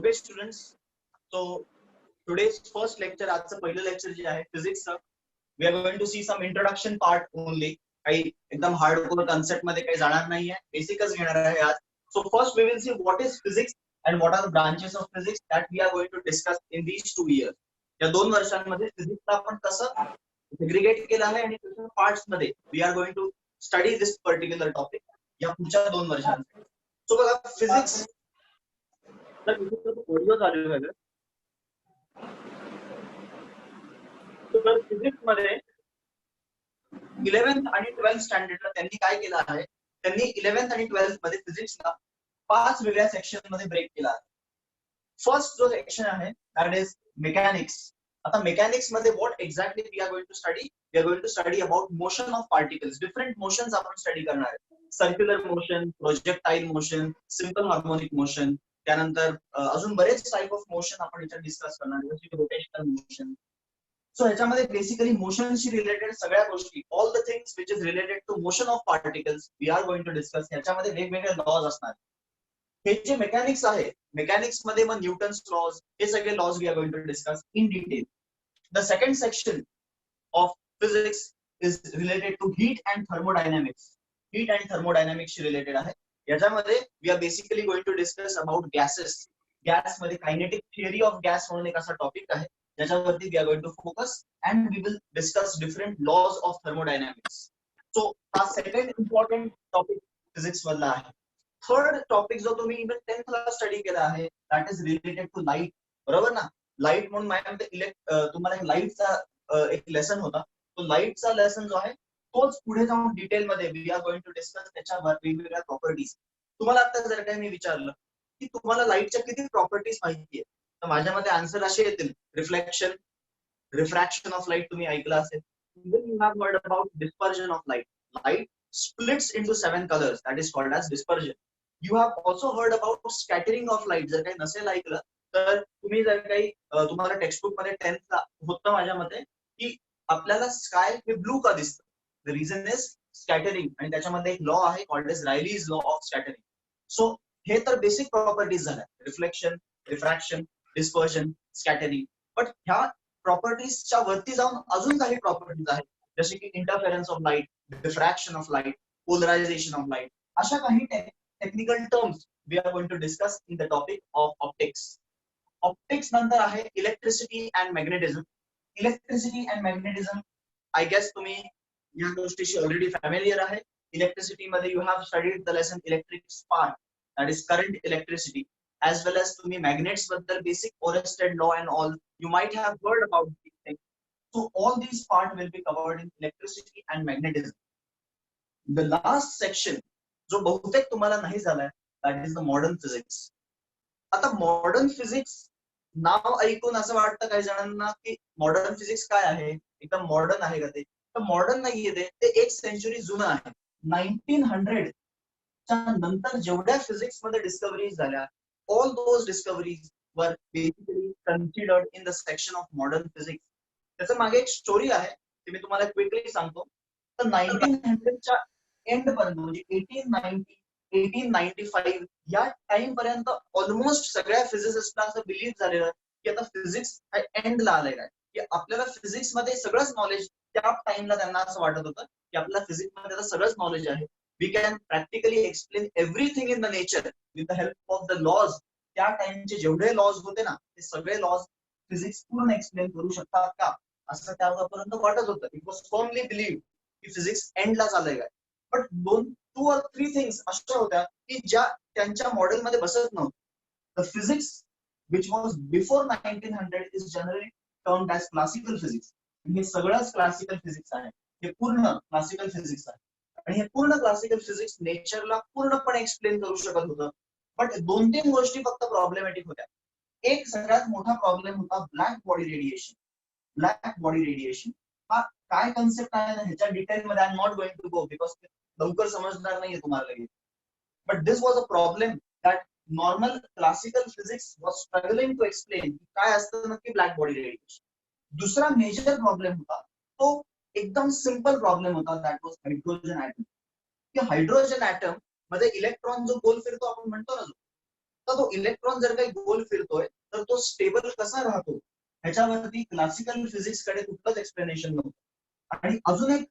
Okay students, so today's first lecture, आजचं पहिलं lecture जे आहे फिजिक्सचं, we are going to see some introduction part only. काही एकदम hardcore concept मध्ये काही जाणार नाहीये, बेसिकच घेणार आहे आज. So first we will see what is physics and what are the branches of physics that we are going to discuss in these 2 years. या 2 वर्षांमध्ये फिजिक्सला आपण कसं सेग्रीगेट केलं आहे आणि त्याच्या पार्ट्स मध्ये we are going to study this particular topic या पुढच्या 2 वर्षांसाठी. सो बघा फिजिक्स ऑडिओ चालू आहे. तर फिजिक्स मध्ये 11th आणि 12th स्टँडर्डला त्यांनी काय केलं आहे, त्यांनी 11th आणि 12th मध्ये फिजिक्सला 5 वेगळ्या सेक्शन मध्ये ब्रेक केला आहे. फर्स्ट जो सेक्शन आहे दॅट इज मेकॅनिक्स. आता मेकॅनिक्स मध्ये what exactly we are going to study, we are going to study about motion of particles. Different motions आपण स्टडी करणार आहे. Circular motion, projectile motion, simple harmonic motion, त्यानंतर अजून बरेच type of motion आपण इथे डिस्कस करणार आहे, जसे की रोटेशनल मोशन. सो ह्याच्यामध्ये बेसिकली मोशनशी रिलेटेड सगळ्या गोष्टी, all the things which is related to motion of particles we are going to discuss. ह्याच्यामध्ये वेगवेगळे लॉज असणार. हे जे मेकॅनिक्स आहे, मेकॅनिक्स मध्ये मग न्यूटन्स लॉज, हे सगळे laws we are going to discuss in detail. The second section of physics is related to heat and thermodynamics. Heat and थर्मोडायनॅमिक्सशी related आहे. याच्यामध्ये we are basically going to discuss about gases. Gas मध्ये kinetic theory of gas म्हणून एक असा topic आहे ज्याच्यावरती we are going to focus and we will discuss different laws of thermodynamics. So हा सेकंड इम्पॉर्टंट टॉपिक फिजिक्स मधला आहे. Third topic जो तुम्ही इव्हन 10th ला स्टडी केला आहे that is related to light. बरोबर ना? लाईट म्हणून माझ्यामध्ये तुम्हाला एक लाईटचा एक लेसन होता. तो लाईटचा लेसन जो आहे तोच पुढे जाऊन डिटेल मध्ये we are going to discuss त्याच्यावर वेगवेगळ्या प्रॉपर्टीज. तुम्हाला आता जर काही मी विचारलं की तुम्हाला लाईटच्या किती प्रॉपर्टीज माहिती आहे, तर माझ्यामध्ये आन्सर असे येतील: रिफ्लेक्शन, रिफ्रॅक्शन ऑफ लाईट तुम्ही ऐकलं असेल. Then you have heard about dispersion of light. Light splits into 7 colors, that is called as dispersion. You have also heard about scattering of light. जर काही नसेल ऐकलं तर तुम्ही जर काही तुम्हाला टेक्स्टबुक मध्ये 10th ला होतं माझ्या मते की आपल्याला स्काय हे ब्लू का दिसतं. द रिझन इज स्कॅटरिंग, आणि त्याच्यामध्ये एक लॉ आहे called as Rayleigh's law of scattering. So हे तर बेसिक प्रॉपर्टीज झाल्या: reflection, refraction, dispersion, scattering. But ह्या प्रॉपर्टीजच्या वरती जाऊन अजून काही प्रॉपर्टीज आहेत, जसे की interference of light, diffraction of light, polarisation of light. अशा काही technical terms we are going to discuss in the topic of optics. Optics नंतर आहे electricity and magnetism. Electricity and magnetism I guess तुम्ही या गोष्टीशी ऑलरेडी फॅमिलियर आहे. Electricity मध्ये you have studied the lesson electric spark, that is current electricity. as well as तुम्ही magnets बद्दल basic Oersted law and all you might have heard about these things. So all these part will be covered in electricity and magnetism. The last section जो बहुतेक तुम्हाला नाही झालाय that is the modern physics. आता modern physics नाव ऐकून असं वाटतं काही जणांना की मॉडर्न फिजिक्स काय आहे, एकदम मॉडर्न आहे का ते? तर मॉडर्न नाहीये ते 1 सेंचुरी जुनं आहे. 1900 च्या नंतर जेवढ्या फिजिक्स मध्ये डिस्कव्हरीज झाल्या, all those discoveries were basically considered in the section of modern physics. त्याच्या मागे एक स्टोरी आहे, ती मी तुम्हाला क्विकली सांगतो. तर 1900 च्या एंड पर्यंत म्हणजे 1890 1895 या टाइम पर्यंत ऑलमोस्ट सगळ्या फिजिसिस्टला असं बिलीव्ह झालेलं की आता फिजिक्स एंडला आलेला आहे, की आपल्याला फिजिक्स मध्ये सगळंच नॉलेज, त्या टाइमला त्यांना असं वाटत होतं की आपल्याला फिजिक्स मध्ये आता सगळंच नॉलेज आहे. We can practically explain everything in the nature with the help of the laws. त्या टाइमचे जेवढे लॉज होते ना, ते सगळे लॉज फिजिक्स पूर्ण एक्सप्लेन करू शकतात का, असं त्यापर्यंत वाटत होतं. इट वॉज फर्मली बिलीव्ह की फिजिक्स एंडला चाललंय काय. बट 2 or 3 थिंग्स अशा होत्या की ज्या त्यांच्या मॉडेलमध्ये बसत नव्हत्या. The physics which was before 1900 is generally termed as classical physics. हे सगळंच क्लासिकल फिजिक्स आहे, हे पूर्ण क्लासिकल फिजिक्स आहे. आणि हे पूर्ण क्लासिकल फिजिक्स नेचरला पूर्णपणे एक्सप्लेन करू शकत होतं. बट 2-3 गोष्टी फक्त प्रॉब्लेमॅटिक होत्या. एक सगळ्यात मोठा प्रॉब्लेम होता black body radiation. Black body radiation हा काय कन्सेप्ट आहे ना, ह्याच्या डिटेलमध्ये I am not going to go because लवकर समजणार नाहीये तुम्हाला लगेच. But this was a problem that normal classical physics was struggling to explain काय असतं नक्की ब्लॅक बॉडी रेडिएशन. दुसरा मेजर प्रॉब्लेम होता तो एकदम सिंपल प्रॉब्लेम होता, दॅट वॉज हायड्रोजन ऍटम. की हायड्रोजन ऍटम मध्ये इलेक्ट्रॉन जो गोल फिरतो आपण म्हणतो ना, आता तो इलेक्ट्रॉन जर काही गोल फिरतोय तर तो स्टेबल कसा राहतो ह्याच्यावरती क्लासिकल फिजिक्स कडे कुठलंच एक्सप्लेनेशन नव्हतं. आणि अजून एक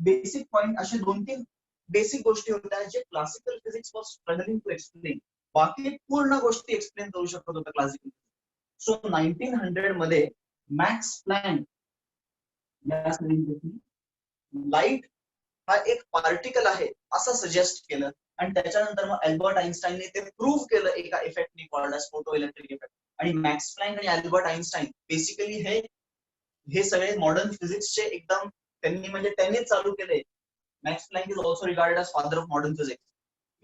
बेसिक पॉइंट, असे 2-3 बेसिक गोष्टी होत्या जे classical physics was struggling to explain. बाकी पूर्ण गोष्टी एक्सप्लेन करू शकत होतं क्लासिकल. सो 1900 मध्ये मॅक्स प्लॅंक लाईट हा एक पार्टिकल आहे असं सजेस्ट केलं. आणि त्याच्यानंतर मग अल्बर्ट आइन्स्टाईनने ते प्रूव्ह केलं एका इफेक्टने called as photo electric effect. आणि मॅक्स प्लॅंक आणि अल्बर्ट आइन्स्टाईन बेसिकली हे सगळे मॉडर्न फिजिक्सचे एकदम त्यांनीच चालू केले. Max Planck is also regarded as father of modern physics,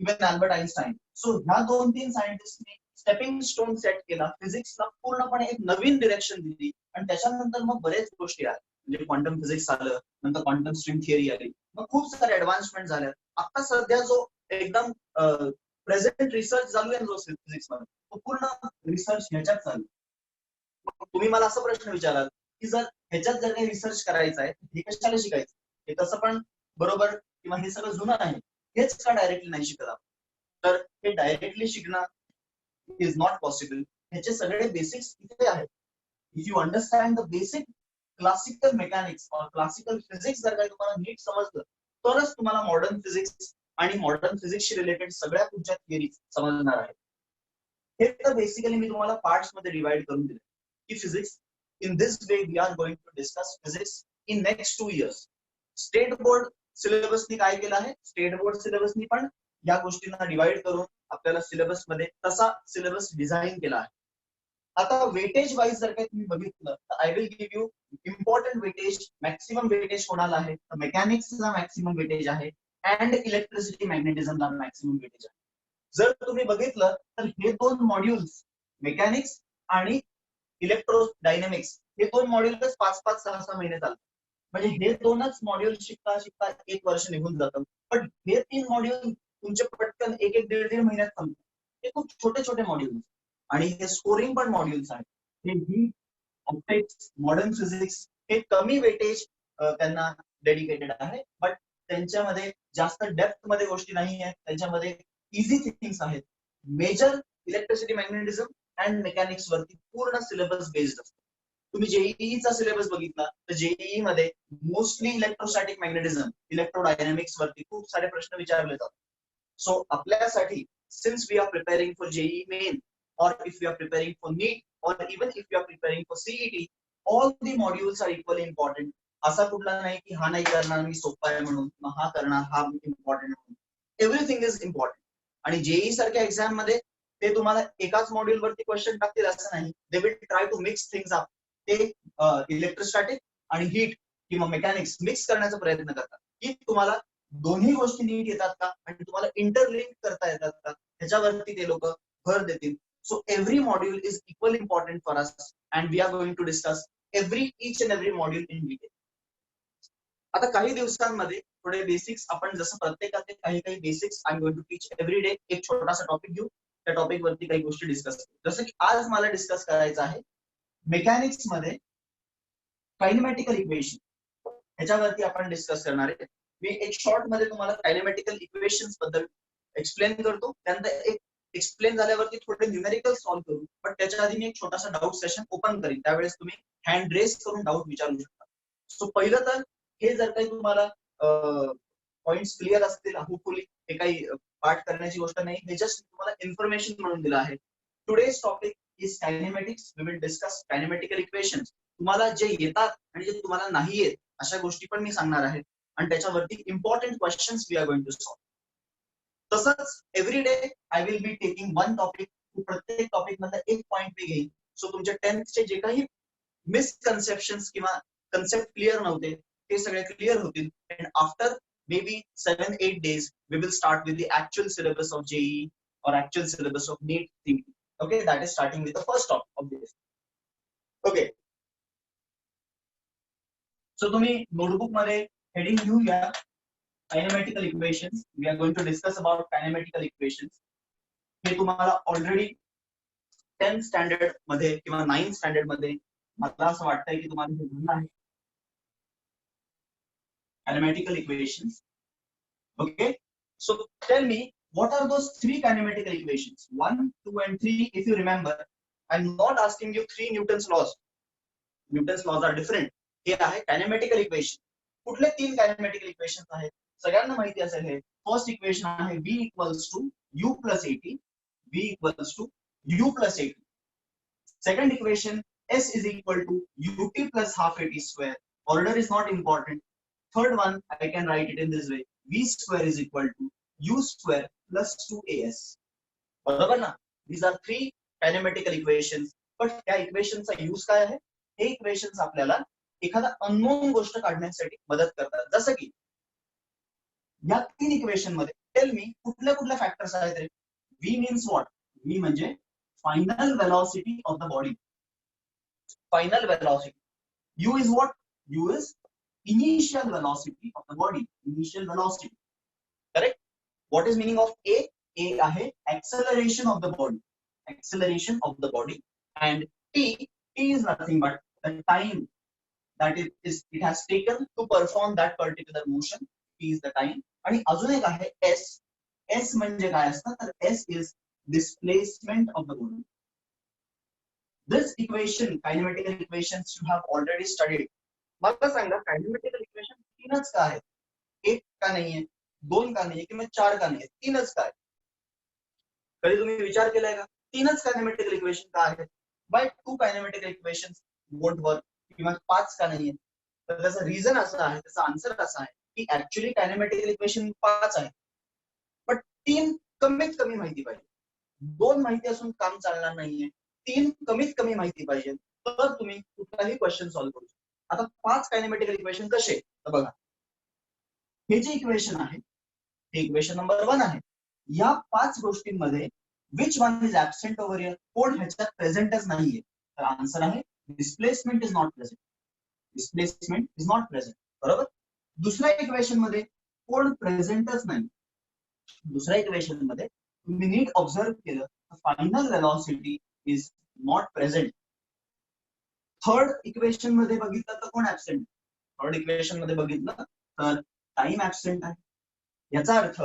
even Albert Einstein. So ह्या 2-3 सायंटिस्टने स्टेपिंग स्टोन सेट केला, फिजिक्सला पूर्णपणे एक नवीन डिरेक्शन दिली. आणि त्याच्यानंतर मग बरेच गोष्टी आल्या, म्हणजे क्वांटम फिजिक्स आलं, नंतर क्वांटम स्ट्रिंग थिअरी आली, मग खूप सारे ऍडव्हान्समेंट झाल्या. आता सध्या जो एकदम प्रेझेंट रिसर्च चालू आहे जो फिजिक्स मध्ये, तो पूर्ण रिसर्च ह्याच्यात चालू. तुम्ही मला असा प्रश्न विचाराल की जर ह्याच्यात जर काही रिसर्च करायचा आहे हे कशाला शिकायचं, हे तसं पण बरोबर किंवा हे सगळं जुनं आहे, हेच का डायरेक्टली नाही शिकत? तर हे डायरेक्टली शिकणं इज नॉट पॉसिबल. ह्याचे सगळे बेसिक्स इथे आहेत. If you understand the basic classical mechanics और क्लासिकल फिजिक्स जर काही तुम्हाला नीट समजलं तरच तुम्हाला मॉडर्न फिजिक्स आणि मॉडर्न फिजिक्सशी रिलेटेड सगळ्या तुमच्या थिअरी समजणार आहेत. हे तर बेसिकली मी तुम्हाला पार्ट्स मध्ये डिवाइड करून दिले की physics in this way we are going to discuss physics in next 2 years. State board सिलेबसनी काय केलं आहे, स्टेट बोर्ड सिलेबसनी पण या गोष्टींना डिवाइड करून आपल्याला सिलेबस मध्ये तसा सिलेबस डिझाईन केला आहे. आता वेटेज वाईज जर काही तुम्ही बघितलं तर I will give you important weightage. Maximum weightage कोणाला आहे तर मेकॅनिक्सला मॅक्सिमम वेटेज आहे अँड इलेक्ट्रिसिटी मॅग्नेटिझमला मॅक्सिमम वेटेज आहे. जर तुम्ही बघितलं तर हे 2 मॉड्यूल्स मेकॅनिक्स आणि इलेक्ट्रोडायनेमिक्स हे 2 मॉड्यूलच 5-5, 6-6 महिने चालतात. म्हणजे हे 2च मॉड्यूल शिकता शिकता 1 वर्ष निघून जातं. पण हे 3 मॉड्यूल तुमचे पटकन 1-1, 1.5 महिन्यात संपतात. हे खूप छोटे छोटे मॉड्यूल्स आणि हे स्कोरिंग पण मॉड्यूल्स आहेत. हे ही ऑप्टिक्स, मॉडर्न फिजिक्स हे कमी वेटेज त्यांना डेडिकेटेड आहे, बट त्यांच्यामध्ये जास्त डेप्थ मध्ये गोष्टी नाही आहेत. त्यांच्यामध्ये इझी थिंग्स आहेत. Major electricity magnetism and mechanics वरती पूर्ण सिलेबस बेस्ड असतो. तुम्ही जेईईचा सिलेबस बघितला तर जेईई मध्ये मोस्टली इलेक्ट्रोस्टॅटिक मॅग्नेटिझम, इलेक्ट्रोडायनामिक्स वरती खूप सारे प्रश्न विचारले जातात. सो आपल्यासाठी since we are preparing for JEE Main or if you are preparing for NEET or even if you are preparing for CET, all the modules are equally important. असा कुठला नाही की हा नाही करणार मी सोपा आहे म्हणून, हा करणार हा इम्पॉर्टंट म्हणून. Everything is important. आणि जेईई सारख्या एक्झाम मध्ये ते तुम्हाला एकाच मॉड्यूल वरती क्वेश्चन टाकतील असं नाही. They will try to mix things up. ते इलेक्ट्रोस्टॅटिक आणि हीट किंवा मेकॅनिक्स मिक्स करण्याचा प्रयत्न करतात की तुम्हाला दोन्ही गोष्टी नीट येतात का आणि तुम्हाला इंटरलिंक करता येतात का, ह्याच्यावरती ते लोक भर देतील. So every module is equally important for us and we are going to discuss each and every module in detail. आता काही दिवसांमध्ये थोडे बेसिक्स आपण जसं प्रत्येकाचे काही काही basics I am going to teach every day. एक छोटासा टॉपिक घेऊ, त्या टॉपिक वरती काही गोष्टी डिस्कस करू. जसं की आज मला डिस्कस करायचं आहे मेकॅनिक्स मध्ये कायनेमॅटिकल इक्वेशन, ह्याच्यावरती आपण डिस्कस करणार आहे. मी एक शॉर्ट मध्ये तुम्हाला कायनेमॅटिकल इक्वेशन्स बद्दल एक्सप्लेन करतो. त्यानंतर एक एक्सप्लेन झाल्यावरती थोडे न्यूमेरिकल सॉल्व्ह करू, पण त्याच्या आधी मी एक छोटासा डाऊट सेशन ओपन करीन. त्यावेळेस तुम्ही हँड रेस करून डाऊट विचारू शकता. सो पहिलं तर हे जर काही तुम्हाला पॉइंट्स क्लिअर असतील होपफुली, हे काही पाठ करण्याची गोष्ट नाही, हे जस्ट तुम्हाला इन्फॉर्मेशन म्हणून दिलं आहे. Today's topic is kinematics. We will discuss kinematical equations. तुम्हाला जे येतात आणि जे तुम्हाला नाही येत अशा गोष्टी पण मी सांगणार आहे आणि त्याच्यावरती important questions we are going to solve. तसंच every day I will be taking one topic. प्रत्येक टॉपिक मधला एक पॉइंट मी घेईन. सो तुमच्या 10th चे जे काही मिसकन्सेप्शन किंवा कन्सेप्ट क्लिअर नव्हते ते सगळे क्लिअर होतील. And after maybe 7-8 days we will start with the actual syllabus of JEE or actual syllabus of NEET CET. Okay, that is starting with the first topic of this. Okay, so तुम्ही notebook मध्ये heading घेऊया kinematical equations. We are going to discuss about kinematical equations. हे तुम्हाला already 10th standard मध्ये किंवा 9th standard मध्ये मला असं वाटतंय की तुम्हाला हे झालं आहे कायनेमॅटिकल equations. Okay, so tell me What are those three kinematical equations? 1, 2 and 3. If you remember, I'm not asking you 3 Newton's laws. Newton's laws are different. हे आहे kinematical equation. कुठले 3 kinematical equations आहेत? सगळ्यांना माहिती असेल हे. फर्स्ट इक्वेशन आहे v equals to u plus at. v equals to u plus at. Second equation, s is equal to ut plus half at square. Order is not important. Third one, I can write it in this way. V square is equal to u square plus 2as. बरोबर ना? These are three kinematical equations. But त्या इक्वेशनचा use काय आहे? हे equations आपल्याला एखादा unknown गोष्ट काढण्यासाठी मदत करतात. जसं की या 3 इक्वेशन मध्ये टेल मी कुठल्या कुठल्या फॅक्टर्स आहेत रे? v means what? v म्हणजे final velocity of the body. Final velocity. u is what? u is initial velocity of the body. Initial velocity. Correct? What is meaning of a? A आहे acceleration of the body. Acceleration of the body. And t is nothing but the time that it has taken to perform that particular motion. T is the time. आणि अजून एक आहे s. s म्हणजे काय असतं? तर s is displacement of the body. This equation, kinematical equations you have already studied. मला सांगा kinematical equation तीनच का आहेत? एक का नाहीये, दोन का नाहीये किंवा चार का नाहीये? तीनच का आहेत? कधी तुम्ही विचार केलाय का? तीनच kinematical equation का आहेत? Why two kinematical equations won't work? किंवा पाच का नाहीये? तर त्याचं रिझन असं आहे, त्याचा आन्सर असा आहे की ऍक्च्युअली kinematical equation पाच आहे, पण तीन कमीत कमी माहिती पाहिजे. दोन माहिती असून काम चालणार नाहीये. तीन कमीत कमी माहिती पाहिजे तर तुम्ही कुठलाही क्वेश्चन सॉल्व्ह करू शकता. आता पाच कायनेमॅटिकल इक्वेशन कसे? तर बघा, हे जे इक्वेशन आहे ते इक्वेशन नंबर 1 आहे. या पाच गोष्टींमध्ये which one is absent over here? Code ह्याच्यात प्रेझेंटच नाहीये. तर आन्सर आहे displacement is not present. Displacement is not present. बरोबर. दुसऱ्या इक्वेशन मध्ये कोड प्रेझेंटच नाही. दुसऱ्या इक्वेशन मध्ये तुम्ही नीट ऑब्झर्व केलं तर final velocity is not present. Third equation मध्ये बघितलं तर कोण ऍबसेंट? थर्ड इक्वेशन मध्ये बघितलं तर टाइम ऍबसेंट आहे. याचा अर्थ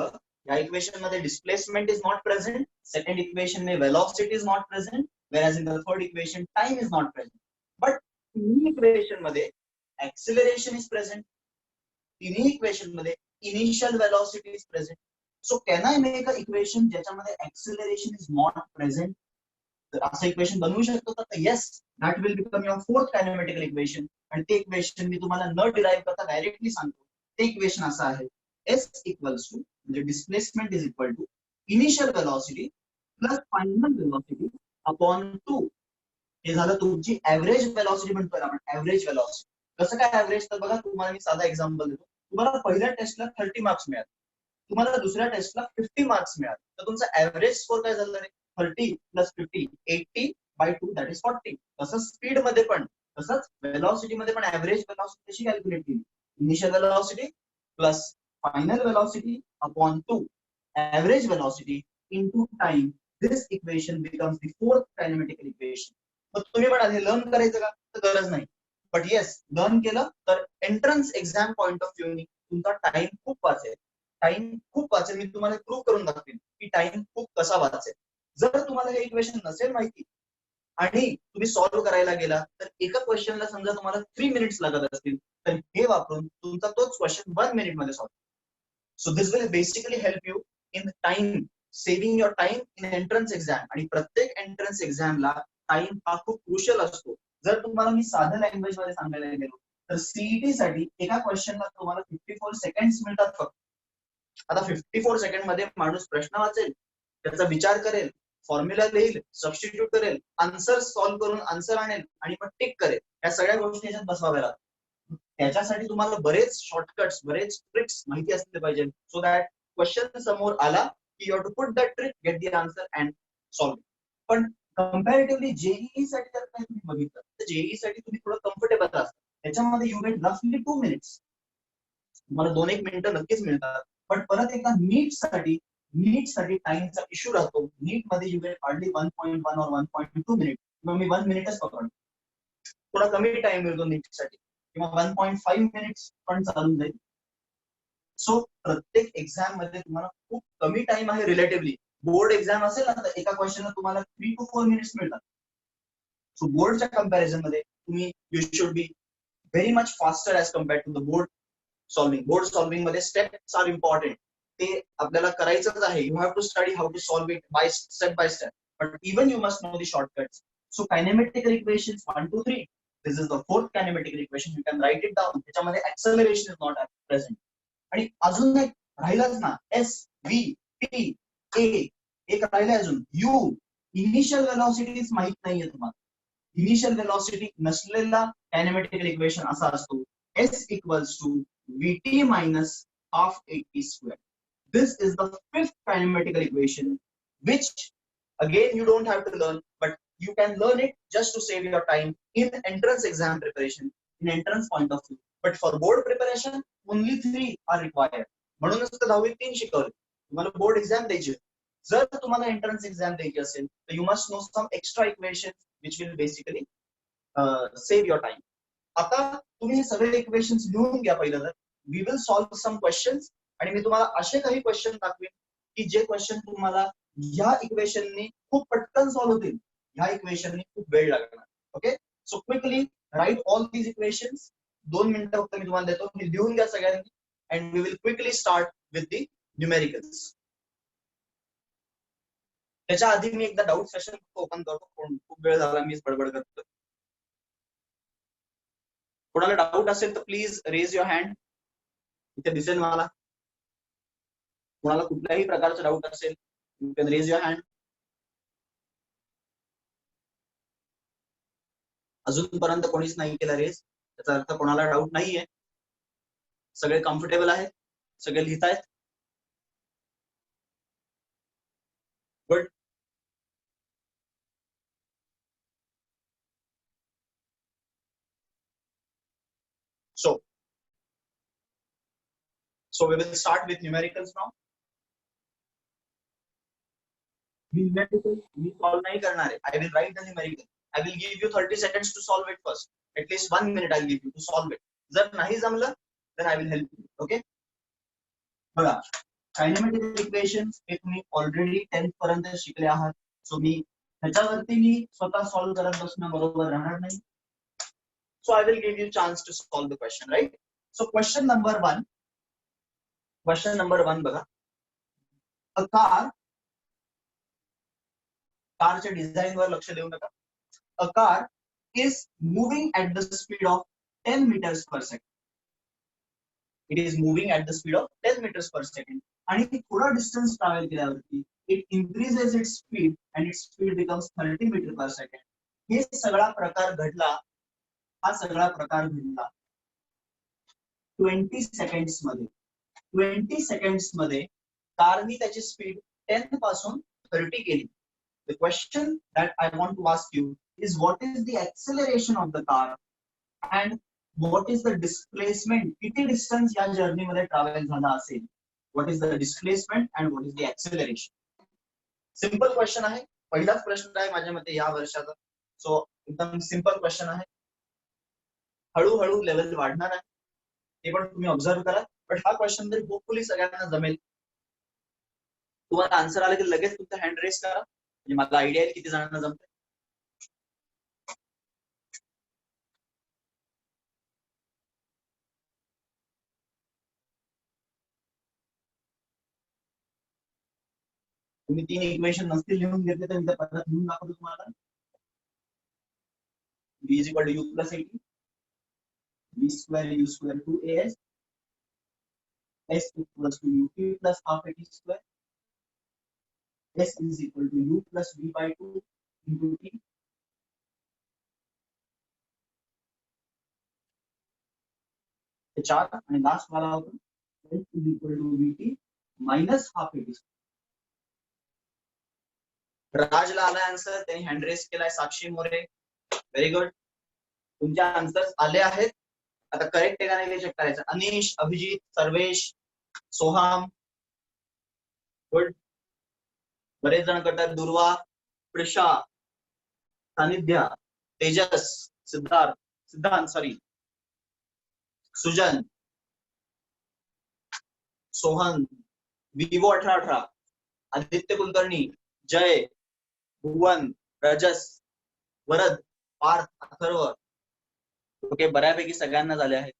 या इक्वेशन मध्ये displacement is not present. Second equation में velocity is not present, whereas in the third equation time is not present. But तिन्ही इक्वेशन मध्ये acceleration is present. तिन्ही इक्वेशन मध्ये initial velocity is present. So can I make a equation ज्याच्यामध्ये acceleration is not present? तर असं equation बनवू शकतो का? Yes, that will become your fourth kinematical equation. आणि ते इक्वेशन मी तुम्हाला न डिराइव्ह करता डायरेक्टली सांगतो. ते इक्वेशन असं आहे, एस इक्वल्स टू म्हणजे displacement is equal to initial velocity plus final velocity upon 2. हे झालं तुमची ऍव्हरेज वेलॉसिटी म्हणतोय आपण, ऍव्हरेज वेलॉसिटी. कसं काय ऍव्हरेज? तर बघा, तुम्हाला मी साधा एक्झाम्पल देतो. तुम्हाला पहिल्या टेस्टला 30 मार्क्स मिळाले, तुम्हाला दुसऱ्या टेस्टला 50 मार्क्स मिळाले, तर तुमचा ऍव्हरेज स्कोर काय झाला रे? 30 प्लस 50 80 बाय 2 दॅट इज 40. तसंच स्पीड मध्ये पण, तसंच वेलॉसिटी मध्ये पण ऍव्हरेज वेलॉसिटी कशी कॅल्क्युलेट केली? Initial velocity plus final velocity upon 2 average velocity into time. This equation becomes the fourth kinematical equation. मग तुम्ही म्हणाल हे लर्न करायचं का? तर गरज नाही. बट येस, लर्न केलं तर entrance exam point of view तुमचा टाइम खूप वाचेल. टाइम खूप वाचेल. मी तुम्हाला प्रूव्ह करून दाखवेन की टाइम खूप कसा वाचेल. जर तुम्हाला हे इक्वेशन नसेल माहिती आणि तुम्ही सॉल्व्ह करायला गेला तर एका क्वेश्चनला समजा तुम्हाला 3 मिनिट्स लागत असतील, तर हे वापरून तुमचा तोच क्वेश्चन 1 मिनिट मध्ये solve. So this will basically help you in time, saving your time in entrance exam. आणि प्रत्येक एंट्रन्स एक्झामला टाइम हा खूप क्रुशियल असतो. जर तुम्हाला मी साध्या लँग्वेज मध्ये सांगायला गेलो तर सीईटी साठी एका क्वेश्चनला तुम्हाला 54 सेकंड्स मिळतात फक्त. आता 54 सेकंड मध्ये माणूस प्रश्न वाचेल, त्याचा विचार करेल, फॉर्म्युला लिहिल, सबस्टिट्यूट करेल, आन्सर सॉल्व्ह करून आन्सर आणेल आणि मग टिक करेल. या सगळ्या गोष्टी याच्यात बसवाव्या लागतात. त्याच्यासाठी तुम्हाला बरेच शॉर्टकट्स, बरेच ट्रिक्स माहिती असले पाहिजे, सो दॅट क्वेश्चन समोर आला की you have to put that trick, get the answer and solve. पण कम्पॅरेटिव्हली जेईई साठी जर काही तुम्ही बघितलं तर जेईई साठी तुम्ही थोडं कम्फर्टेबल असता. त्याच्यामध्ये यू गेट रफली 2 मिनिट्स, तुम्हाला 2-1 मिनिटं नक्कीच मिळतात. पण परत एकदा नीट साठी टाइमचा इश्यू राहतो. नीट मध्ये यू गेट हार्डली 1.1 और 1.2 मिनिट, किंवा मी 1 मिनिटच पकडतो. थोडा कमी टाइम मिळतो नीट साठी, किंवा 1.5 मिनिट्स पण चालून जाईल. सो प्रत्येक एक्झाम मध्ये तुम्हाला खूप कमी टाइम आहे रिलेटिव्हली. बोर्ड एक्झाम असेल ना तर एका क्वेश्चनला तुम्हाला 3 to 4 मिनिट्स मिळतात. सो बोर्डच्या कम्पॅरिझन मध्ये तुम्ही you should be very much faster as compared to the board solving. Board solving मध्ये स्टेप्स आर इम्पॉर्टंट. ते आपल्याला करायचंच आहे. You have to study how to solve it by step by step. But even you must know the shortcuts. So kinematical equations 1 2 3. This is the fourth kinematical equation. You can write it down. त्याच्यामध्ये acceleration is not present. आणि अजून एक राहिलाच ना, S V T A. एक राहिलं अजून you. Initial वेलॉसिटीज माहित नाहीये तुम्हाला. इनिशियल वेलॉसिटी नसलेला कायनेमॅटिकल इक्वेशन असा असतो, S equals to vt minus half at square. This is the fifth kinematical equation, which again you don't have to learn, but you can learn it just to save your time in entrance exam preparation, in entrance point of view. But for board preparation, only 3 are required. म्हणूनच तर 10वी 3 शिकवले. तुम्हाला board exam द्यायची. जर तुम्हाला entrance exam द्यायची असेल तर you must know some extra equation which will basically save your time. आता तुम्ही हे सगळे इक्वेशन्स लिहून घ्या पहिलं तर. We will solve some questions आणि मी तुम्हाला असे काही क्वेश्चन दाखवेन की जे क्वेश्चन तुम्हाला ह्या इक्वेशननी खूप पटकन सॉल्व्ह होतील. ह्या इक्वेशननी खूप वेळ लागणार. Okay, so quickly write all these equations. 2 मिनिटं फक्त मी तुम्हाला देतो. हे लिहून घ्या सगळ्यांनी and we will quickly start with the numericals. त्याच्या आधी मी एकदा डाऊट सेशन ओपन करतो. खूप वेळ झाला मीच बडबड करतो. कोणाला डाऊट असेल तर प्लीज रेज युअर हँड. इथे दिसेल मला. कोणाला कुठल्याही प्रकारचा डाऊट असेल you can raise your hand. अजूनपर्यंत कोणीच नाही केला रेज, त्याचा अर्थ कोणाला डाऊट नाहीये. सगळे कम्फर्टेबल आहेत, सगळे लिहितायत. Good. So we will start with numericals now. Numerical मी सॉल्व नाही करणार आहे. I will write the numerical. I will give you 30 seconds to solve it first. At least 1 minute I'll give you to solve it. जर नाही जमलं then I will help you. Okay? बघा, कायनेमॅटिकल equations हे तुम्ही already 10th पर्यंत शिकले आहात. सो मी ह्याच्यावरती मी स्वतः सॉल्व करत बसणं बरोबर राहणार नाही. So I will give you chance to solve the question, right? So question number 1. Question number 1 बघा. A कारच्या डिझाईन वर लक्ष देऊ नका. A car is moving at the speed of 10 meters per second. It is moving at the speed of 10 meters per second. आणि थोडा distance travel केल्यावरती it increases its speed and its speed becomes 30 meter per second. हे सगळा प्रकार घडला. हा सगळा प्रकार घडला 20 सेकंड्स मध्ये. 20 सेकंड्स मध्ये कारनी त्याची स्पीड 10 पासून 30 केली. The question that I want to ask you is what is the acceleration of the car and what is the displacement? किती डिस्टन्स या जर्नी मध्ये ट्रॅव्हल झाला असेल? What is the displacement and what is the acceleration? Simple question आहे. पहिलाच प्रश्न आहे माझ्या मते या वर्षाचा. सो एकदम सिंपल क्वेश्चन आहे. हळूहळू लेवल वाढणार आहे, हे पण तुम्ही ऑब्झर्व करा. बट हा क्वेश्चन तरी होपफुली सगळ्यांना जमेल. तुम्हाला आन्सर आले की लगेच तुमचा हँड रेस करा, म्हणजे मला आयडिया आहे किती जणांना जमते. तुम्ही 3 इक्वेशन नसतील लिहून घेतले तर इथे परत लिहून दाखवतो तुम्हाला. b is equal to u plus 80, b square u square 2as, s equals to ut plus half at square, s is equal to u plus v by 2 into t. The chart and last वाला होता s is equal to vt minus half at square. राजला आला answer, त्यांनी hand race केलाय. साक्षी मोरे, very good. तुमच्या answers आले आहेत. आता correct आहे का नाही चेक करायचं. अनिश, अभिजित, सर्वेश, सोहम, गुड. बरेच जण करतात. दुर्वा, प्रिशा, सानिध्या, तेजस, सिद्धांत सॉरी, सुजन, सोहन, विवो 1818, आदित्य कुलकर्णी, जय, भुवन, रजस, वरद, पार्थ, अथर्व. ओके, बऱ्यापैकी सगळ्यांना झाले आहेत.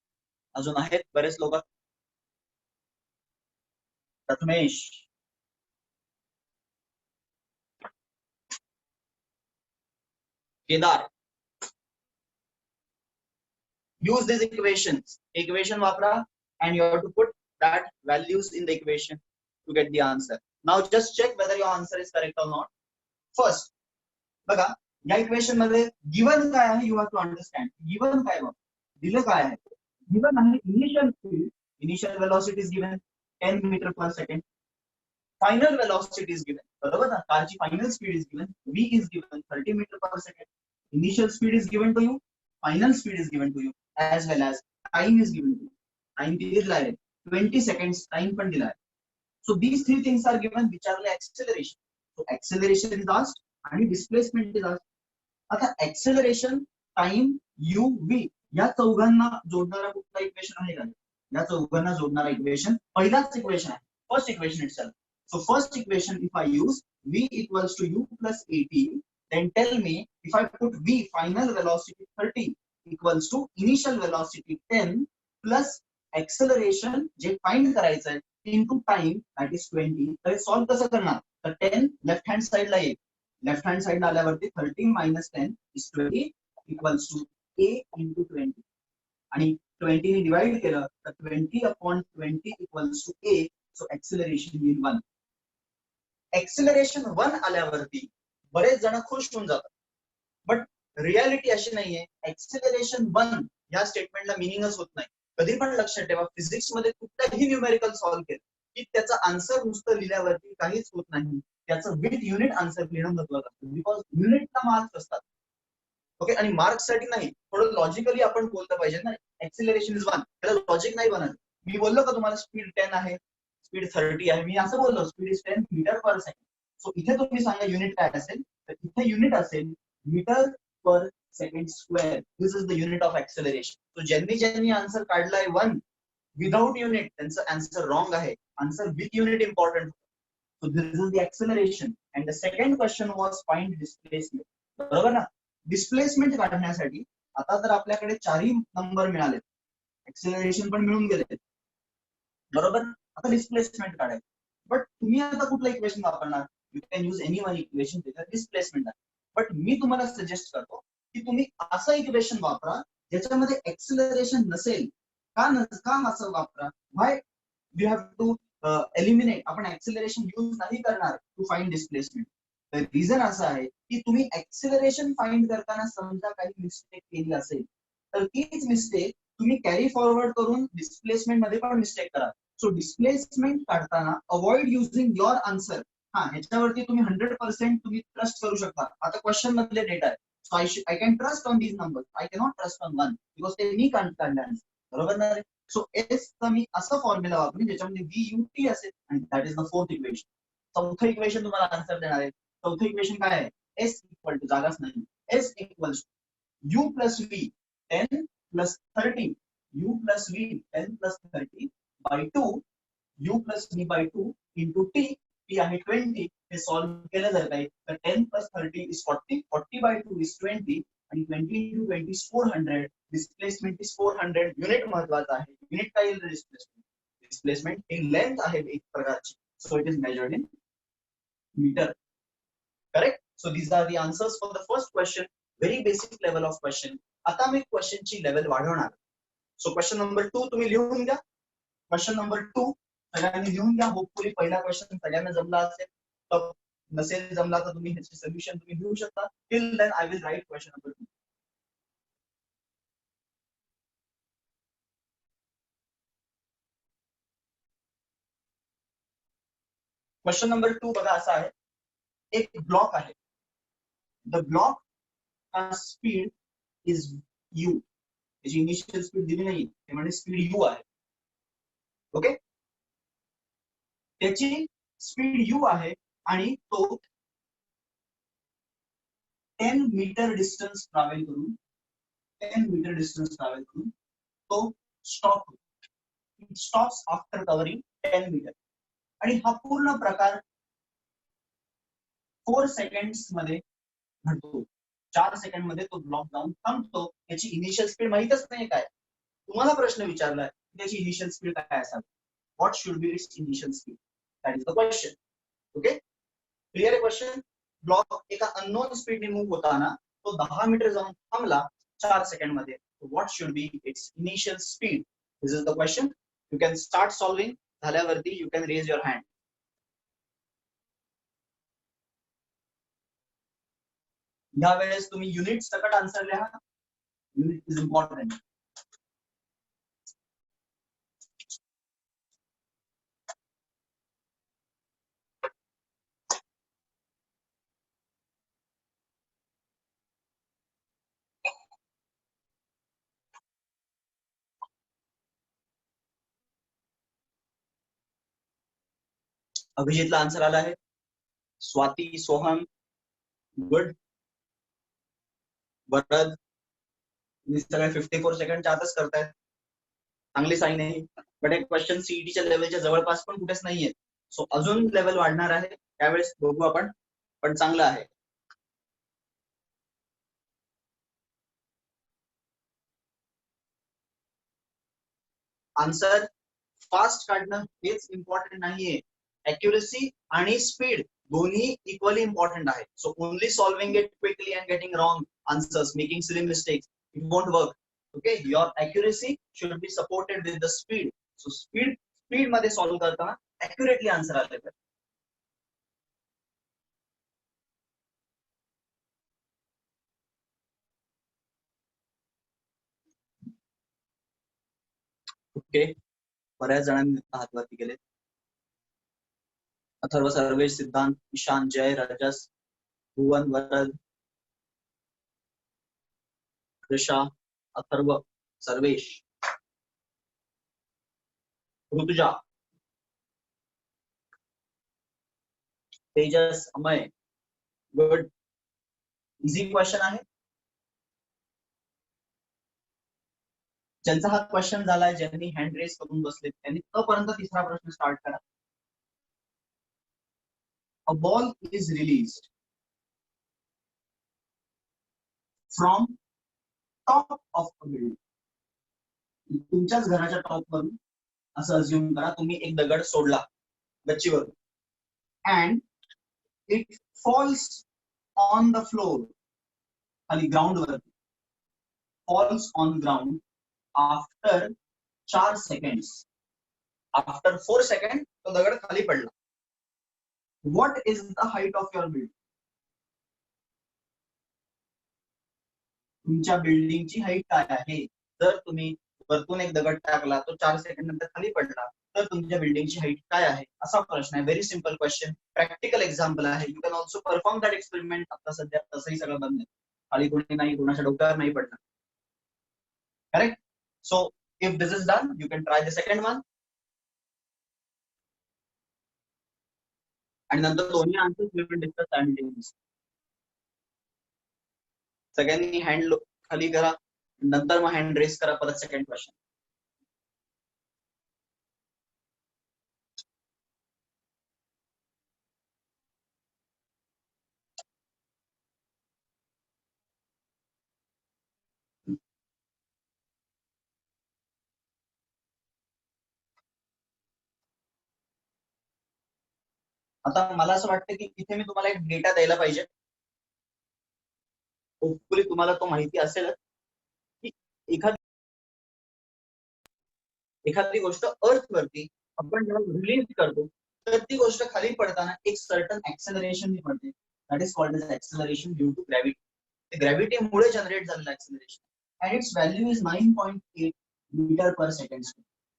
अजून आहेत बरेच लोक. Prathamesh, Kedar. Use these equations. Equation wapra, and you have to put that values in the equation to get the answer. Now just check whether your answer is correct or not. First, बघा या इक्वेशन मध्ये given काय आहे, you have to understand. Given काय बघ, दिलं काय आहे, गिवन आहे initial speed, initial velocity is given 10 meter per second. Final velocity is given, बरोबर ना, कारची final speed is given, v is given 30 meter per second. Initial speed is given to you, final speed is given to you, as well as time is given to you. Time दिला आहे 20 seconds, time पण दिला आहे. So these three things are given, विचारले acceleration. So acceleration is asked आणि displacement is asked. आता acceleration, time, u, v या चौघांना जोडणारा कुठला इक्वेशन आहे का? या चौघांना जोडणारा इक्वेशन पहिलाच इक्वेशन आहे, first equation itself. So first equation, if I use v equals to u plus at, then tell me if I put v final velocity 30 equals to initial velocity 10 plus acceleration J find करायचं आहे into time that is 20. तर solve कसं करणार, तर 10 left hand side ला येईल, left hand side ला आल्यावरती 30 minus 10 is 20 equals to a into 20 आणि 20 ने डिवाइड केलं तर 20 upon 20 equals to a. So acceleration will 1. acceleration 1 आल्यावरती बरेच जण खुश होऊन जातात, बट रियालिटी अशी नाहीये. एक्सेलरेशन 1 या स्टेटमेंटला मिनिंगच होत नाही. कधी पण लक्षात ठेवा, फिजिक्स मध्ये कुठलाही न्यूमेरिकल सॉल्व्ह केलं की त्याचा आन्सर नुसतं लिहिल्यावरती काहीच होत नाही. त्याचं विथ युनिट आन्सर लिहिणं महत्वाचं असतं, बिकॉज युनिटला मार्क्स असतात. ओके, आणि मार्क्स साठी नाही, थोडं लॉजिकली आपण बोललं पाहिजे ना. एक्सेलरेशन इज 1, त्याला लॉजिक नाही बनत. मी बोललो का तुम्हाला स्पीड 10 आहे, स्पीड 30 आहे, मी असं बोललो speed is 10 meter per second. सो इथे तुम्ही सांगा युनिट काय असेल, तर इथे युनिट असेल metre per second square. This is the unit of acceleration. So ज्यांनी आन्सर काढलाय 1 without unit, त्यांचं आन्सर रॉंग आहे. Answer with unit important. So this is the acceleration. And the second question was find displacement. बरोबर ना, displacement काढण्यासाठी आता तर आपल्याकडे 4 नंबर मिळाले, एक्सेलरेशन पण मिळून गेले, बरोबर. आता डिस्प्लेसमेंट काढायचं, बट तुम्ही आता कुठलं इक्वेशन वापरणार, you can use any one equation, त्याच्यात डिस्प्लेसमेंट आहे. बट मी तुम्हाला सजेस्ट करतो की तुम्ही असं इक्वेशन वापरा ज्याच्यामध्ये एक्सेलरेशन नसेल. का असं वापरा, why you have to eliminate. आपण एक्सेलरेशन यूज नाही करणार टू फाइंड डिस्प्लेसमेंट. रिझन असं आहे की तुम्ही एक्सेलरेशन फाइंड करताना समजा काही मिस्टेक केली असेल, तर तीच मिस्टेक तुम्ही कॅरी फॉरवर्ड करून डिस्प्लेसमेंट मध्ये पण मिस्टेक करा. सो डिस्प्लेसमेंट काढताना अवॉइड युझिंग योर आन्सर. हा, ह्याच्यावरती तुम्ही 100% तुम्ही ट्रस्ट करू शकता. आता क्वेश्चन मधले डेटा आहे, so I can trust on these number, I cannot trust on one, because ते मी काढले, बरोबर ना. सो एसचा मी असा फॉर्म्युला वापरेन ज्याच्यामध्ये व्ही यू टी असेल, आणि that is the fourth equation. चौथं इक्वेशन तुम्हाला आन्सर देणार आहे. चौथं इक्वेशन काय आहे, एस इक्वल टू, जागाच नाही, s equal to u plus v 10 plus 30, u plus v 10 plus 30 by 2, u plus v by 2 into t. T आहे 20. हे सॉल्व्ह केलं जात आहे, तर 10 प्लस 30 इज 40, 40 बाय 2 इज 20 आणि 20 into 20 is 400. Displacement is 400. Unit महत्वाचा आहे. युनिट काय येईल, डिस्प्लेसमेंट. डिस्प्लेसमेंट ही लेंथ आहे एक प्रकारची, so it is measured in metre. Correct. So these are the answers for the first question, very basic level of question. आता मी क्वेश्चनची लेवल वाढवणार. सो क्वेश्चन नंबर 2 तुम्ही लिहून घ्या. क्वेश्चन नंबर 2 सगळ्यांनी लिहून घ्या. होपफुली पहिला क्वेश्चन सगळ्यांना जमला असेल, तर नसेल जमला तर तुम्ही ह्याचे सोल्युशन तुम्ही घेऊ शकता. Till then I will write question number 2. Question number 2 बघा असा आहे, एक ब्लॉक आहे. The block speed is u. त्याची इनिशियल स्पीड दिली नाही, ते म्हणजे स्पीड यू आहे. ओके, त्याची स्पीड यू आहे आणि तो 10 मीटर डिस्टन्स ट्रॅव्हल करून, 10 मीटर डिस्टन्स ट्रॅव्हल करून तो stop. It stops after covering 10 metre. आणि हा पूर्ण प्रकार 4 सेकंड्स मध्ये घडतो. 4 सेकंड मध्ये तो ब्लॉक जाऊन थांबतो. त्याची इनिशियल स्पीड माहितच नाही काय. तुम्हाला प्रश्न विचारलाय त्याची इनिशियल स्पीड काय असावी. What should be its initial speed, that is the question. Okay, clear आहे क्वेश्चन. ब्लॉक एका अननोन स्पीडने मूव्ह होताना तो 10 मीटर जाऊन थांबला 4 सेकंड मध्ये. What should be its initial speed, this is the question. You can start solving. झाल्यावरती you can raise your hand. या वेळेस तुम्ही युनिट सकट आन्सर लिहा. Unit is important. अभिजितला आन्सर आला आहे. स्वाती, सोहम, गुड. वरद, तुम्ही सगळे 54 सेकंडच्या आतच करतायत. चांगली साईन आहे. बट एक क्वेश्चन सीईटीच्या लेवलच्या जवळपास पण कुठेच नाहीये. सो अजून लेवल वाढणार आहे, त्यावेळेस बघू आपण. पण चांगलं आहे. आन्सर फास्ट काढणं हेच इम्पॉर्टंट नाहीये. अॅक्युरेसी आणि स्पीड दोन्ही इक्वली इम्पॉर्टंट आहे. So only solving it quickly and getting wrong answers, making silly mistakes, it won't work. Okay, your accuracy should be supported with the speed. So speed मध्ये solve करताना accurately answer आले पाहिजे. Okay, बऱ्याच जणांनी हातवरती केले. अथर्व, सर्वेश, सिद्धांत, ईशान, जय, रजस, भुवन, वरद, कृषा, अथर्व, सर्वेश, ऋतुजा, तेजस, अमय. गुड. इझी क्वेश्चन आहे. ज्यांचा हा क्वेश्चन झालाय, ज्यांनी हँड रेस करून बसले, त्यांनी तोपर्यंत तिसरा प्रश्न स्टार्ट करा. A ball is released from top of a building. तुमच्याच घराच्या टॉप वरून असं अज्युम करा तुम्ही एक दगड सोडला गच्चीवरून, and it falls on the floor, खाली ग्राउंड वरती. Falls on ground after 4 seconds. After 4 second तो दगड खाली पडला. What is the height of your building. तुमच्या बिल्डिंगची हाईट काय आहे. जर तुम्ही वरतून एक दगड टाकला, तो 4 सेकंड नंतर खाली पडला, तर तुमच्या बिल्डिंगची हाईट काय आहे, असा प्रश्न आहे. Very simple question, practical example आहे. You can also perform that experiment. आता सध्या तसंही सगळं बंद आहे. खाली कोणी नाही, कोणाच्या डोक्यावर नाही पडणार. Correct. So if this is done, you can try the second one. आणि नंतर दोन्ही answers we will discuss simultaneously. सगळ्यांनी हँड खाली करा, नंतर मग हँड रेस करा परत सेकंड क्वेश्चन. आता मला असं वाटतं की इथे मी तुम्हाला एक डेटा द्यायला पाहिजे. होपफुली तुम्हाला तो माहिती असेल की एखादी गोष्ट अर्थ वरती आपण जेव्हा रिलीज करतो, तर ती गोष्ट खाली पडताना एक सर्टन ऍक्सेलरेशन पडते. That is called as acceleration due to gravity. ग्रॅव्हिटीमुळे जनरेट झालेलं acceleration. And its value is 9.8 meter per second.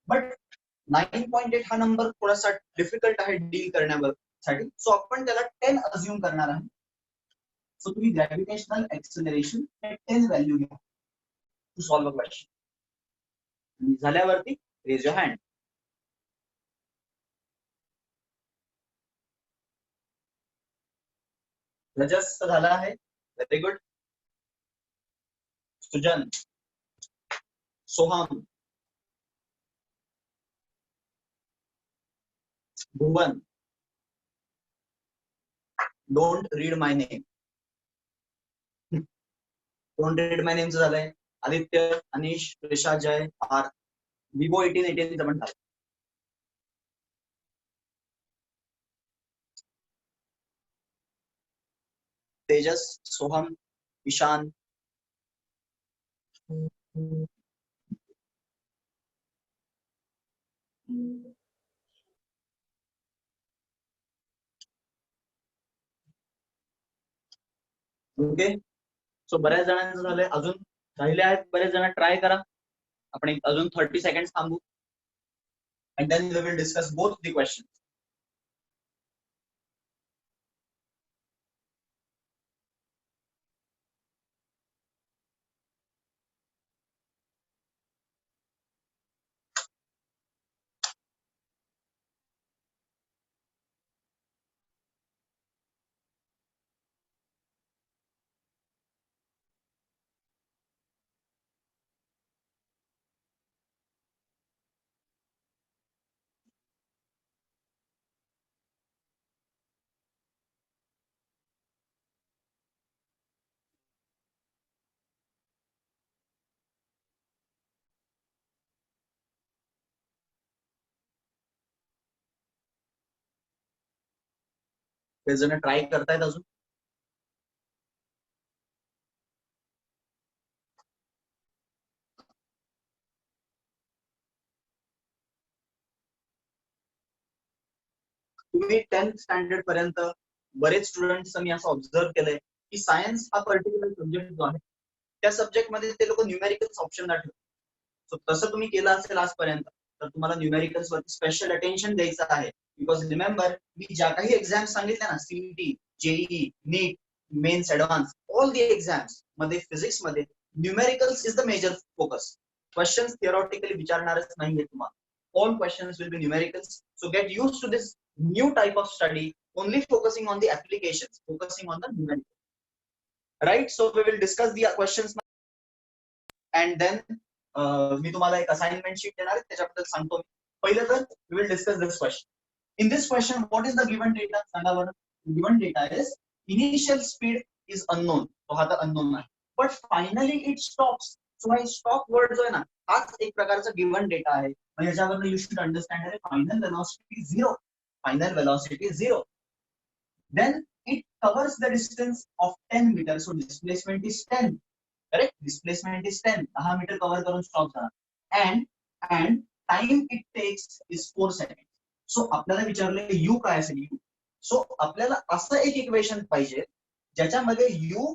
But 9.8 हा नंबर थोडासा डिफिकल्ट आहे डील करण्यासाठी. सो आपण त्याला 10 अज्युम करणार आहे. सो तुम्ही ग्रॅव्हिटेशनल ऍक्सेलरेशन 10 व्हॅल्यू घ्या टू सॉल्व्ह अ क्वेश्चन. झाल्यावरती रेज युअर हँड. रजस झाला आहे. Very good. Sujan, Soham, Bhuvan, don't read my name. Don't read my नेमचं झालंय. आदित्य, अनिश, ऋषा, जय, आर, विवो 1818 पण झालं. तेजस, सोहम, ईशान, ओके. सो बऱ्याच जणांचं झालंय. अजून राहिले आहेत बरेच जण. ट्राय करा. आपण एक अजून 30 सेकंड थांबू. And then we will discuss both the question. ते जण ट्राय करतायत अजून. तुम्ही 10th स्टँडर्ड पर्यंत बरेच स्टुडंट्स मी असं ऑब्झर्व केलंय की सायन्स हा पर्टिक्युलर सब्जेक्ट जो आहे त्या सब्जेक्ट मध्ये ते लोक न्यूमेरिकल्स ऑप्शनला ठेवतात. सो तसं तुम्ही केलं असेल आजपर्यंत तर तुम्हाला न्यूमेरिकल्स वरती स्पेशल अटेन्शन द्यायचं आहे. बिकॉज रिमेंबर मी ज्या काही एक्झाम्स सांगितल्या ना, CET, JEE, NEET, mains, advance, all the exams मध्ये फिजिक्स मध्ये numericals is the major focus. Questions theoretically विचारणारच नाहीये तुम्हाला. All questions will be numericals. So get used to this new type of study, only focusing on the applications, focusing on the numericals. Right? So we will discuss the questions and then मी तुम्हाला एक assignment sheet देणार आहे, त्याच्याबद्दल सांगतो. पहिलं तर we will discuss this question. In this question, what is the given data? सांगा बरं. Given data is initial speed is unknown. तो हा तर unknown आहे. But finally it stops. So हा stop word जो आहे ना, हाच एक प्रकारचा given data आहे. ह्याच्यावरून you should understand that final velocity is zero. Final velocity is zero. Then it covers the distance of 10 meters. So displacement is 10. Correct? Displacement is 10. 10 metre cover करून stop झाला. And time it takes is 4 seconds. सो आपल्याला विचारले you काय असेल you. सो आपल्याला असं एक equation पाहिजे ज्याच्यामध्ये यू,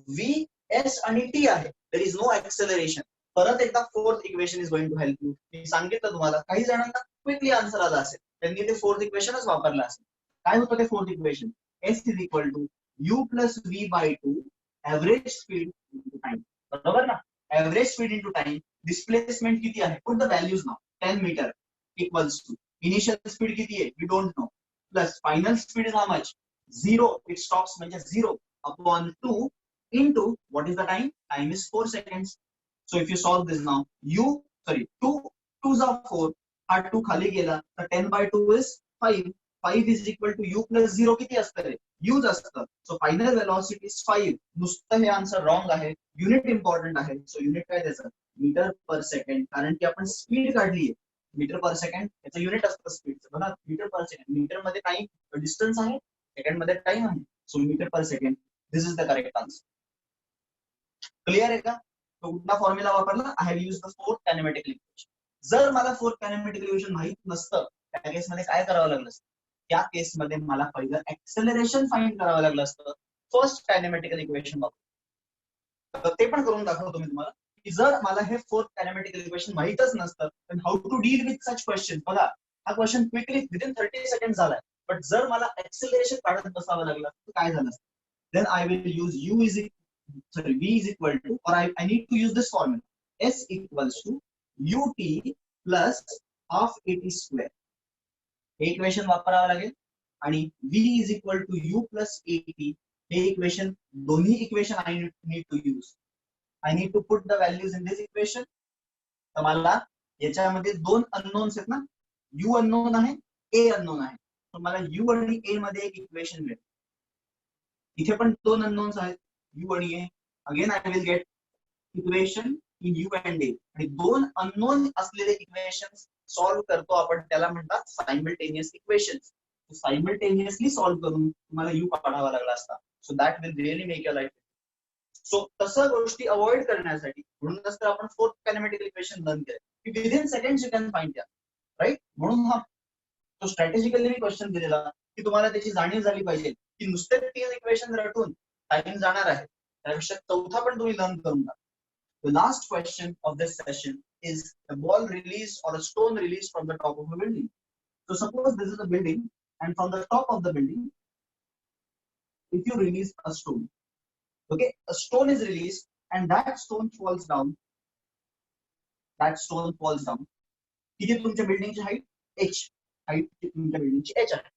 व्ही, एस आणि टी आहे. There is no acceleration. परत एकदा fourth equation is going to help you. मी सांगितलं तुम्हाला काही जणांना क्विकली आन्सर आला असेल, त्यांनी ते फोर्थ इक्वेशनच वापरलं असेल. काय होतं ते fourth equation? S is equal to u plus v by 2 average speed into time. बरोबर ना? Average speed into time. Displacement किती आहे? Put the values now. 10 metre equals to initial speed किती आहे? We don't know. Plus final speed is how much? 0. It stops म्हणजे 0 upon 2 into what is the time? Time is 4 seconds. So if you solve this now, 2 2s are 4. हा 2 खाली गेला तर 10 by 2 is 5. 5 is equal to u plus 0 किती असतं रे? U's असतं. So final velocity is 5. नुसतं हे आन्सर रॉंग आहे. युनिट इम्पॉर्टंट आहे. सो युनिट काय त्याचं? Metre per second. कारण की आपण स्पीड काढली आहे. मीटर पर सेकंड याचं युनिट असतं स्पीडचं. बघा, मीटर पर सेकंड. मीटर मध्ये टाइम डिस्टन्स आहे, सेकंड मध्ये टाइम आहे. सो metre per second. This is the correct answer. Clear आहे का? तो कुठला फॉर्म्युला वापरला? I have use the fourth kinematic equation. जर मला फोर्थ कायनेमॅटिक इक्वेशन माहित नसतं त्या केसमध्ये काय करावं लागलं असतं? त्या केसमध्ये मला पहिलं एक्सेलरेशन फाइंड करावं लागलं असतं फर्स्ट कायनेमॅटिकल इक्वेशन वापरून. तर ते पण करून दाखवतो मी तुम्हाला की जर मला हे फोर्थ कायनेमॅटिकल इक्वेशन माहितच नसतं तर how to deal with such question. बघा, हा क्वेश्चन क्विकली विदिन 30 सेकंड झालाय. बट जर मला एक्सेलरेशन काढत बसावं लागलं तर काय झालं असतं? Then I will use u is v is equal to, or I need to use this formula, s equals to ut plus half at square. हे इक्वेशन वापरावं लागेल. आणि v is equal to u plus at. हे equation, दोन्ही equation I need to use. I need to put the values in this equation. तर मला याच्यामध्ये दोन अननोन्स आहेत ना, u अननोन आहे ए अननोन आहे. मला यू आणि ए मध्ये एक इक्वेशन मिळेल. इथे पण दोन अननोन्स आहेत, यू आणि A. Again I will get equation in U and A. आणि दोन अननोन असलेले इक्वेशन सॉल्व्ह करतो आपण, त्याला म्हणतात सायमल्टेनियस इक्वेशन्स. सायमल्टेनियसली सॉल्व्ह करून तुम्हाला यू काढावा लागला असता. So that will really make your life. So तसं गोष्टी अवॉइड करण्यासाठी म्हणूनच तर आपण फोर्थ कायनेमॅटिक इक्वेशन लर्न केलं की within seconds you can find द्या, राईट. म्हणून हा तो स्ट्रॅटेजिकली मी क्वेश्चन दिलेला की तुम्हाला त्याची जाणीव झाली पाहिजे की नुसते 3 इक्वेशन रटून टाइम जाणार आहे, त्यापेक्षा चौथा पण तुम्ही लर्न करून घ्या. The last question of this session is a ball released or a stone released from the top of a building. So suppose this is a building and from the top of the building, if you release a stone, okay, a stone is released and that stone falls down. That stone falls down. किती तुमच्या बिल्डिंगची height? h. Height तुमच्या बिल्डिंगची h आहे.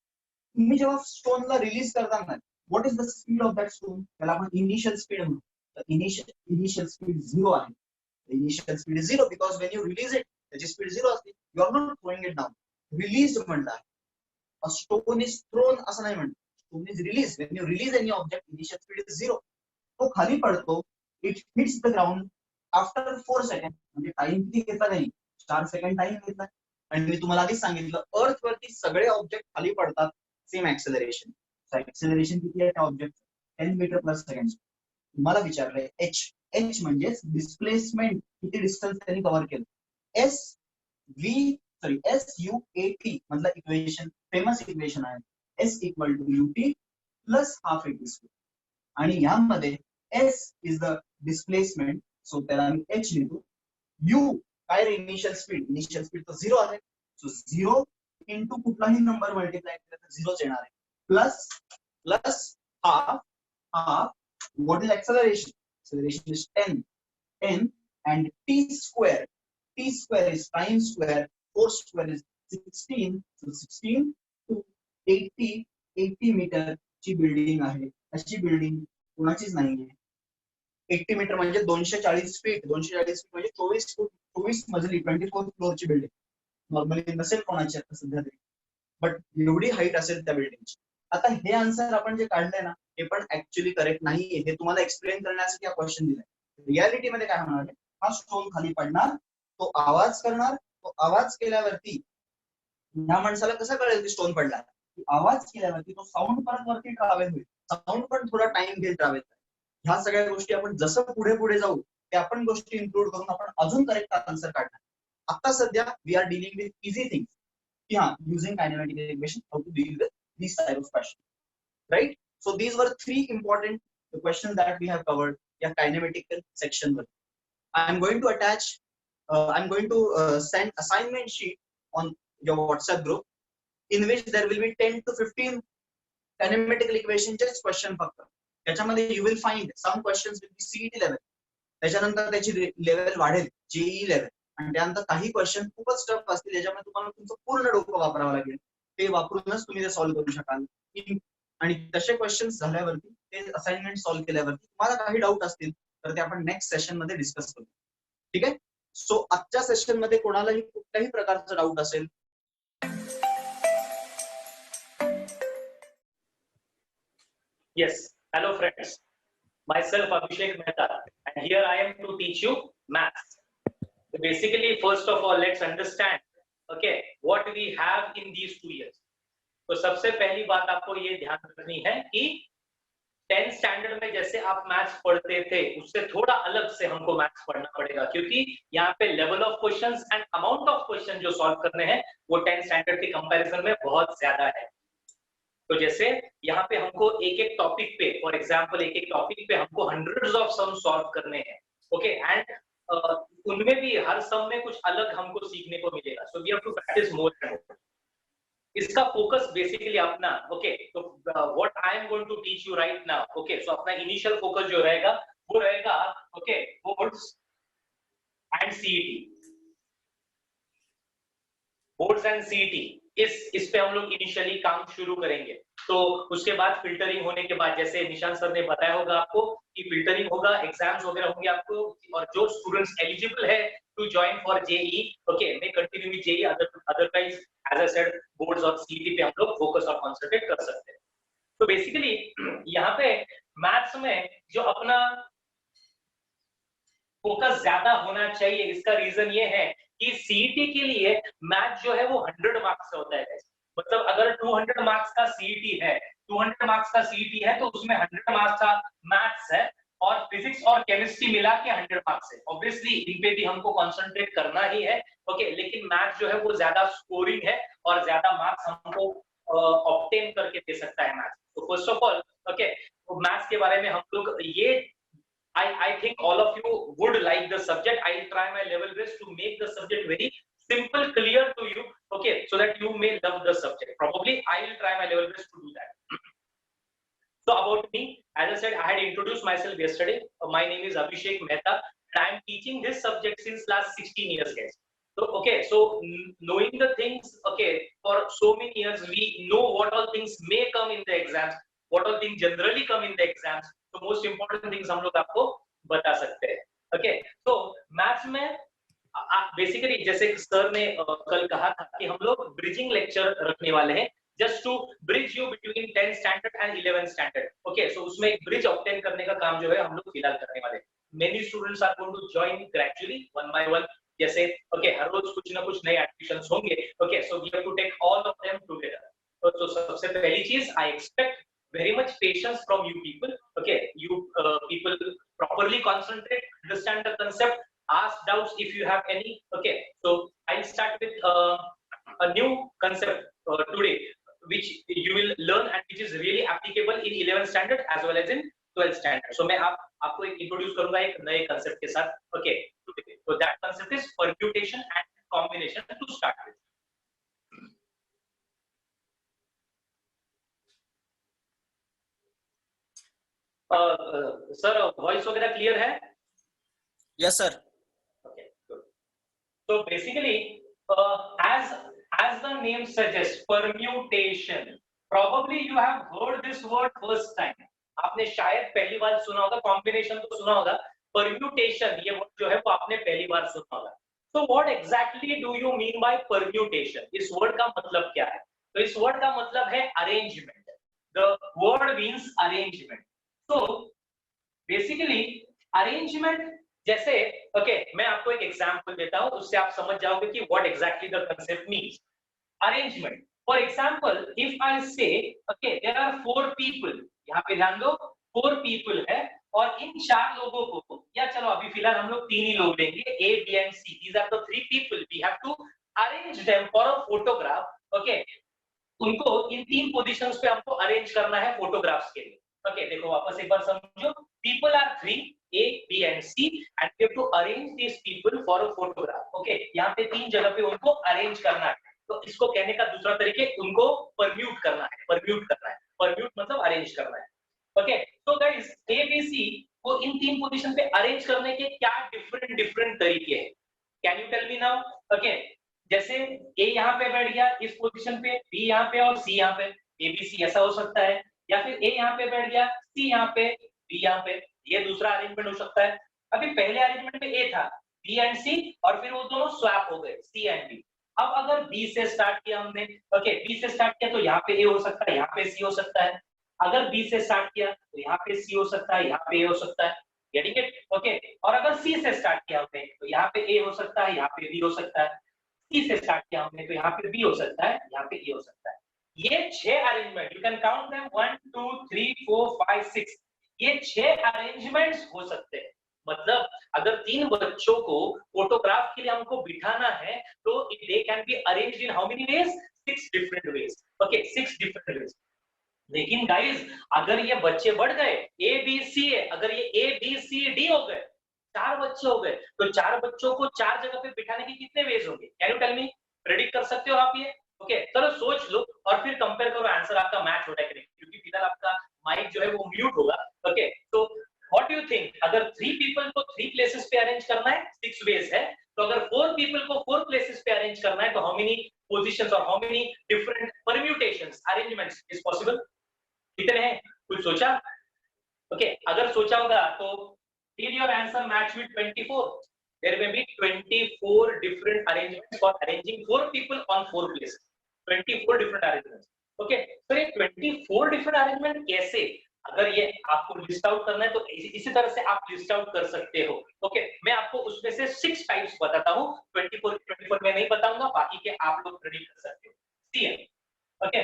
तुम्ही जेव्हा स्टोनला release करताना what is the speed of that stone? त्याला आपण इनिशियल स्पीड म्हणतो. इनिशियल स्पीड 0 आहे. Initial speed is 0 because when you release it त्याची स्पीड 0 असते. You are not throwing it down. Release म्हणलं आहे. अ स्टोन इज थ्रोन असं नाही म्हणत. Stone is release. When you release any object initial speed is 0. तो खाली पडतो. It hits the ground after 4 second. म्हणजे टाइम किती घेतला नाही? 4 सेकंड टाइम घेतला. आणि मी तुम्हाला आधीच सांगितलं अर्थ वरती सगळे ऑब्जेक्ट खाली पडतात सेम ऍक्सेलरेशन. ऍक्सेलरेशन किती आहे त्या ऑब्जेक्ट? 10 meter per second. तुम्हाला विचारलंय एच. एच म्हणजे डिस्प्लेसमेंट, किती डिस्टन्स त्यांनी कव्हर केलं. एस यू ए टी मधलं इक्वेशन फेमस इक्वेशन आहे. S equal to u t plus half a t square. आणि यामध्ये s is the displacement, so त्याला मी एच लिहितो. यू काय रे? Initial speed. इनिशियल स्पीड तर 0 आहे. सो 0 इंटू कुठलाही नंबर मल्टिप्लाय केला तर 0च येणार आहे. Plus half what is acceleration? Acceleration is 10 and t square. T square is time square. 4 square is 16. So 16 to 80 metre ची बिल्डिंग आहे. अशी बिल्डिंग कोणाचीच नाहीये. 80 मीटर म्हणजे 240 फीट. 240 फीट म्हणजे 24 मजली 24 फ्लोअरची बिल्डिंग. नॉर्मली नसेल कोणाची आता सध्या तरी, बट एवढी हाईट असेल त्या बिल्डिंगची. आता हे आन्सर आपण जे काढलंय ना हे पण ऍक्च्युअली करेक्ट नाहीये. हे तुम्हाला एक्सप्लेन करण्यासाठी हा क्वेश्चन दिलाय. रियालिटी मध्ये काय होणार आहे? हा स्टोन खाली पडणार, तो आवाज करणार. तो आवाज केल्यावरती ह्या माणसाला कसं कळेल की स्टोन पडला? आवाज केल्यावरती तो साऊंड परत वरती ट्रॅव्हल होईल. साऊंड पण थोडा टाइम घेईल ट्रॅव्हल. ह्या सगळ्या गोष्टी आपण जसं पुढे जाऊ त्या आपण गोष्टी इन्क्लूड करून आपण अजून करेक्ट आन्सर काढणार. आता सध्या we are dealing with easy things की हा using kinematic equation how to deal with these type of questions, right? So these were 3 important questions that we have covered in kinematical section. I'm going to send assignment sheet on your WhatsApp group in which there will be 10 to 15 kinematical equation just question फक्त. त्याच्यामध्ये you will find some questions will be CET level. त्याच्यानंतर त्याची level वाढेल JEE level. आणि त्यानंतर काही question खूपच tough असतील ज्याच्यामध्ये तुम्हाला तुमचं पूर्ण डोकं वापरावं लागेल. ते वापरूनच तुम्ही ते सॉल्व्ह करू शकाल. आणि तसे क्वेश्चन्स झाल्यावरती ते असाइनमेंट सॉल्व्ह केल्यावरती तुम्हाला काही डाऊट असतील तर ते आपण नेक्स्ट सेशन मध्ये डिस्कस करू. ठीक आहे. सो आजच्या सेशन मध्ये कोणालाही कुठल्याही प्रकारचा डाऊट असेल. Yes, hello friends. Myself Abhishek Mehta, and here I am to teach you maths. So basically, first of all, let's understand, okay, what we have in these 2 years. तो सबसे पहली बात आपको ये ध्यान रखनी है कि 10th स्टैंडर्ड में जैसे आप मैथ्स पढ़ते थे उससे थोड़ा अलग से हमको मैथ्स पढ़ना पड़ेगा, क्योंकि यहाँ पे level of questions and amount of question जो सॉल्व करने हैं वो 10th स्टैंडर्ड के कंपैरिजन में बहुत ज्यादा है. तो जैसे यहाँ पे हमको एक टॉपिक पे, फॉर एग्जांपल एक टॉपिक पे हमको हंड्रेड्स ऑफ सम सॉल्व करने हैं. ओके, एंड उनमें भी हर सम में कुछ अलग हमको सीखने को मिलेगा. So we have to practice more and more. इसका फोकस बेसिकली अपना, ओके, तो what I am going to teach you right now, okay, so अपना इनिशियल फोकस जो रहेगा वो रहेगा, okay, boards and CET. Boards and CET इस पे हम लोग इनिशियली काम शुरू करेंगे. तो उसके बाद फिल्टरिंग होने के बाद, जैसे निशांत सर ने बताया होगा आपको कि फिल्टरिंग होगा, एग्जाम्स वगैरह होंगे आपको, और जो स्टूडेंट्स एलिजिबल है to join for JEE, okay, may continue with JEE, otherwise as I said board boards और सीईटी पे हम लोग फोकस और कॉन्सेंट्रेट कर सकते हैं। तो बेसिकली यहाँ पे मैथ्स में जो अपना फोकस ज्यादा होना चाहिए, इसका रीजन ये है कि सीईटी के लिए मैथ जो है वो 100 मार्क्स का होता है। मतलब अगर 200 मार्क्स का सीईटी है, 200 मार्क्स का सीईटी है तो उसमें 100 मार्क्स का मैथ्स है और फिजिक्स और केमिस्ट्री मिला के 100 मार्क्स है। ऑब्वियसली इन पे भी हमको कंसंट्रेट करना ही है, ओके, लेकिन मैथ्स जो है वो ज्यादा स्कोरिंग है और ज्यादा मार्क्स हमको ऑब्टेन करके दे सकता है मैथ्स। तो first of all, okay, maths के बारे में हम लोग ये I think all of you would like the subject. I'll try my level best to make the subject very simple, clear to you, okay, so that you may love the subject. Probably I'll try my level best to do that. So about me, as I said, I had introduced myself yesterday. My name is Abhishek Mehta and I am teaching this subject since last 16 years, guys. So okay, so knowing the things, okay, for so many years we know what all things may come in the exams, what all things generally come in the exams. तो most important things हम लोग आपको बता सकते हैं। Okay, तो maths में basically जैसे सर ने कल कहा था कि हम लोग ब्रिजिंग लेक्चर रखने वाले हैं, just to bridge you between 10th standard and 11th standard. Okay, so उसमें एक ब्रिज ऑब्टेन करने का काम जो है हम लोग फिलहाल करने वाले हैं। Many students are going to join gradually one by one, जैसे ओके हर रोज कुछ ना कुछ नए एडमिशंस होंगे। Okay, so we have to take all of them together. तो सबसे पहली चीज, I expect very much patience from you people. Okay, you people properly concentrate, understand the concept, ask doubts if you have any. Okay, so I'll start with a new concept today which you will learn and which is really applicable in 11th standard as well as in 12th standard. So मैं आपको एक introduce करूंगा एक नए concept के साथ. Okay, so that concept is permutation and combination to start with. Sir voice वगैरह clear है? Yes, sir. Okay, good. So basically, as the name suggests, permutation. Probably you have heard this word first time. आपने शायद पहली बार सुना होगा, combination तो सुना होगा, permutation ये वर्ड जो है वो आपने पहली बार सुना होगा। So what exactly do you mean by permutation? इस वर्ड का मतलब क्या है? तो इस वर्ड का मतलब है arrangement. The word means arrangement. तो बेसिकली अरेंजमेंट जैसे ओके मैं आपको एक एग्जांपल देता हूं, उससे आप समझ जाओगे कि what exactly the concept means. Arrangement, for example if I से ओके देयर आर 4 पीपल, यहां पे ध्यान दो 4 पीपल है और इन 4 लोगों को, या चलो अभी फिलहाल हम लोग 3 ही लोग लेंगे, A B and C, these are the 3 people, we have to arrange them for a photograph. Okay, उनको इन 3 पोजीशंस पे हमको अरेंज करना है फोटोग्राफ्स के लिए। Okay, देखो वापस एक बार समझो, people are 3, A, B and C and we have to arrange these people for a photograph. Okay, यहाँ पे 3 जगह पे उनको अरेंज करना है, तो इसको कहने का दूसरा तरीके उनको परम्यूट करना है, परम्यूट करना है, परम्यूट मतलब अरेंज करना है। ओके, तो गाइस A, B, C को इन 3 पोजीशन पे अरेंज करने के क्या डिफरेंट तरीके हैं? Can you tell me now? Okay, जैसे A यहाँ पे बैठ गया इस पोजीशन पे, B यहाँ पे और C यहाँ पे, A, B, C ऐसा हो सकता है, या फिर A यहाँ पे बैठ गया, C यहाँ पे, B यहाँ पे, ये दूसरा अरेंजमेंट हो सकता है। अभी पहले अरेंजमेंट में A था, B एंड C और फिर वो दोनों स्वैप हो गए, C एंड B। अब अगर B से स्टार्ट किया हमने, ओके B से स्टार्ट किया तो यहाँ पे A हो सकता है, यहाँ पे C हो सकता है। अगर B से स्टार्ट किया तो यहाँ पे C हो सकता है, यहाँ पे A हो सकता है, गेटिंग इट? ओके, और अगर C से स्टार्ट किया हमने तो यहाँ पे A हो सकता है, यहाँ पे B हो सकता है। C से स्टार्ट किया हमने तो यहाँ पे B हो सकता है, यहाँ पे A हो सकता है। ये 6 arrangement, you can count them 1 2 3 4 5 6, ये 6 अरेंजमेंट्स हो सकते हैं। मतलब अगर 3 बच्चों को फोटोग्राफ के लिए हमको बिठाना है तो they can be arranged in how many veg? 6 different ways. Okay, 6 different ways. लेकिन गाइस अगर ये बच्चे बढ़ गए, ए बी सी है, अगर ये ए बी सी डी हो गए, 4 बच्चे हो गए, तो 4 बच्चों को 4 जगह पे बिठाने के कितने वेज होंगे? Can you tell me? Predict कर सकते हो आप ये? ओके, चलो सोच लो और फिर कंपेयर करो आंसर आपका मैच हो रहा है कि नहीं, क्योंकि फिलहाल आपका माइक जो है वो म्यूट होगा। ओके, तो व्हाट डू यू थिंक, अगर 3 पीपल को 3 प्लेसेस पे अरेंज करना है 6 वेज है, तो अगर 4 पीपल को 4 प्लेसेस पे अरेंज करना है तो हाउ मेनी पोजीशंस और how many different permutations, arrangements is possible? कितने हैं? कुछ सोचा? ओके, अगर सोचा होगा तो did your answer match with 24? There may be 24 different arrangements for arranging 4 people on 4 places. 24 different arrangement. Okay, तो ये 24 डिफरेंट अरेंजमेंट कैसे, अगर ये आपको लिस्ट आउट करना है तो इसी तरह से आप लिस्ट आउट कर सकते हो। ओके, मैं आपको उसमें से 6 टाइप्स बताता हूँ, 24 में नहीं बताऊंगा, बाकी के आप लोग रेडी कर सकते हो। सी, ओके,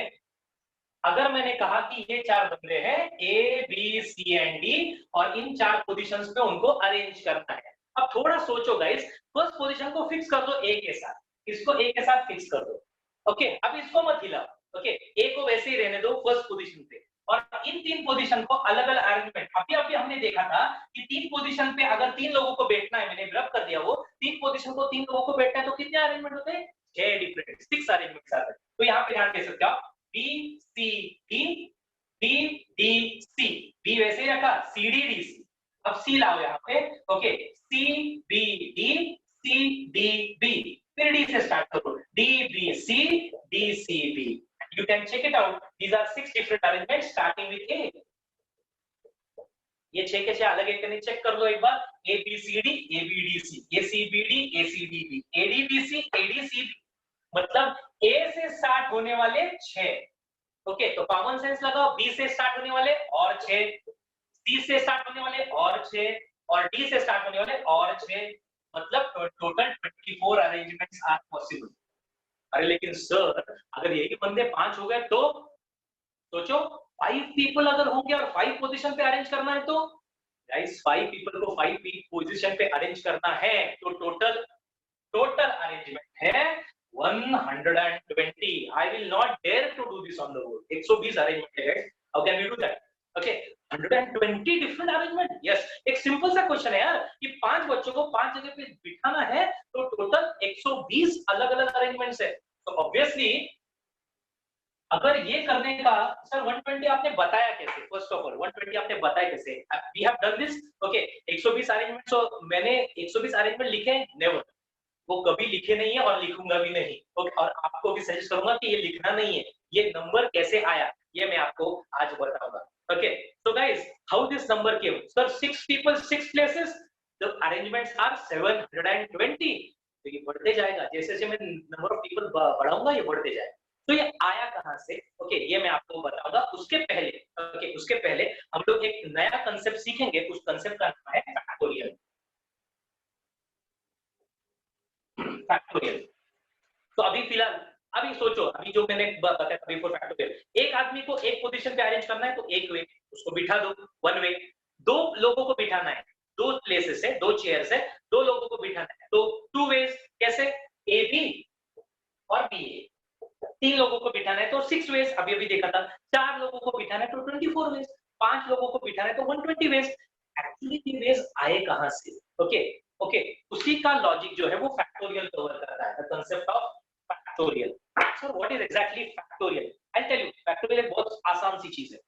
अगर मैंने कहा कि ये 4 बंदे हैं A B C and D और इन 4 पोजीशंस पे उनको अरेंज करना है। अब थोड़ा सोचो गाइस, फर्स्ट पोजीशन को फिक्स कर दो ए के साथ, इसको ए के साथ फिक्स कर दो। ओके, अब इसको मत हिलाओ। ओके, ए को वैसे ही रहने दो फर्स्ट पोजीशन पे, और इन 3 पोजीशन को अलग अलग अरेंजमेंट, अभी हमने देखा था कि 3 पोजीशन पे अगर 3 लोगों को बैठना है, मैंने रब कर दिया वो 3 पोजीशन को 3 लोगों को बैठना है, तो कितने अरेंजमेंट होते हैं? 6 डिफरेंट, 6 अरेंजमेंट्स आते हैं। तो यहाँ पे ध्यान दे सकते हो आप, B C D, B D C, B वैसे ही रखा, सी डी डी सी, अब सी लाओ यहाँ पे। Okay, C B D, C D B, फिर डी से स्टार्ट करो, D B C, D C B. You can check it out. These are 6 different arrangements starting with A. ये 6 के 6 अलग एक नहीं, चेक कर लो एक बार, A B C D, A B D C, A C B D, A C D B, A D B C, A D C B, मतलब A से start होने वाले 6। ओके, तो कॉमन सेंस लगाओ, B से start होने वाले और 6, C से स्टार्ट होने वाले और 6, और D से स्टार्ट होने वाले और 6, मतलब टोटल 24 अरेंजमेंट्स आर पॉसिबल। अरे लेकिन सर, अगर यही बंदे 5 हो गए तो सोचो, 5 पीपल अगर होंगे और 5 पोजीशन पे अरेंज करना है, तो गाइस 5 पीपल को 5 पोजीशन पे अरेंज करना है, तो टोटल अरेंजमेंट है 120। I will not dare to do this on the board. 120 arrangement है। How can we do that? Okay, 120 different arrangement. Yes, एक सिंपल सा क्वेश्चन है यार कि 5 बच्चों को 5 जगह पे बिठाना है, तो टोटल 120 अलग-अलग अरेंजमेंट्स है। तो ऑब्वियसली अगर ये करने का, सर 120 आपने बताया कैसे? फर्स्ट ऑफ ऑल 120 आपने बताया कैसे? We have done this. Okay, 120 arrangements, तो मैंने 120 अरेंजमेंट लिखे हैं? नेवर, वो कभी लिखे नहीं है और लिखूंगा भी नहीं। ओके, और आपको भी सजेस्ट करूंगा कि ये लिखना नहीं है। ये नंबर कैसे आया ये मैं आपको आज बताऊंगा। Okay, so guys, how this number came? Sir, 6 people, 6 places, the arrangements are 720। तो ये बढ़ते जाएगा, जैसे जैसे मैं नंबर ऑफ पीपल बढ़ाऊंगा ये बढ़ते जाएगा। तो ये आया कहां से? ओके, ये मैं आपको बताऊंगा। उसके पहले हम लोग एक नया कंसेप्ट सीखेंगे। उस कंसेप्ट का नाम है फैक्टोरियल। फैक्टोरियल, तो अभी फिलहाल अभी सोचो, अभी जो मैंने बताया बिफोर फैक्टोरियल, एक आदमी को एक पोजीशन पे अरेंज करना है, तो एक वे, उसको बिठा दो, 1 वे। 2 लोगों को बिठाना है, 2 प्लेसेस है, 2 चेयर्स है, 2 लोगों को बिठाना है, तो 2 वेज। कैसे? ए बी और बी ए। 3 लोगों को बिठाना है तो 6 वेज, अभी देखा था। 4 लोगों को बिठाना है तो 24 वेज, 5 लोगों को बिठाना है तो 120 वेज। एक्चुअली ये वेज आए कहां से? ओके, उसी का लॉजिक जो है वो फैक्टोरियल कवर करता है, the concept of factorial. Sir what is exactly factorial? I tell you, factorial बहुत आसान सी चीज है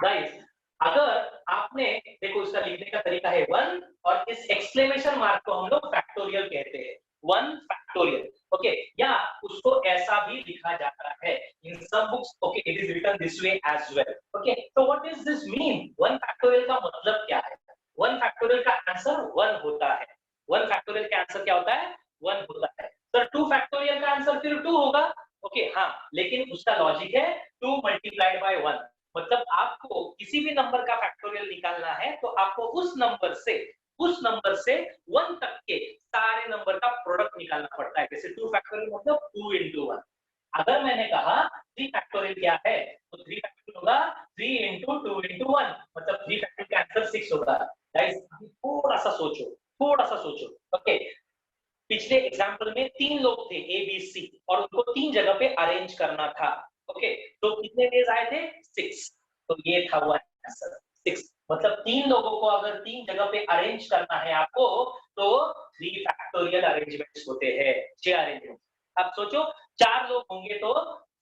गाइस। अगर आपने देखो, इसका लिखने का तरीका है 1, और इस एक्सक्लेमेशन मार्क को हम लोग फैक्टोरियल कहते हैं, 1 फैक्टोरियल। ओके, या उसको ऐसा भी लिखा जाता है in some books. Okay, it is written this way as well. Okay, तो what does this mean? 1 factorial का मतलब क्या है? 1 फैक्टोरियल का आंसर 1 होता है। 1 फैक्टोरियल का आंसर क्या होता है? 1 होता है। सर 2 फैक्टोरियल का आंसर फिर 2 होगा। ओके, हाँ, लेकिन उसका लॉजिक है 2 मल्टीप्लाइड बाय 1। मतलब आपको किसी भी नंबर का फैक्टोरियल निकालना है तो आपको उस नंबर से 1 तक के सारे नंबर का प्रोडक्ट निकालना पड़ता है। जैसे 2 फैक्टोरियल मतलब 2 into 1। अगर मैंने कहा 3 फैक्टोरियल क्या है, तो 3 फैक्टोरियल होगा 3 into 2 into 1, मतलब 3 फैक्टोरियल का आंसर 6 होगा। गाइस थोड़ा सा सोचो। ओके, पिछले एग्जांपल में 3 लोग थे ए बी सी, और उनको 3 जगह पे अरेंज करना था। ओके, तो कितने वेज आए थे? 6। तो ये था वो आंसर 6। मतलब 3 लोगों को अगर 3 जगह पे अरेंज करना है आपको, तो 3 फैक्टोरियल अरेंजमेंट्स होते हैं, 6 अरेंजमेंट। अब सोचो 4 लोग होंगे तो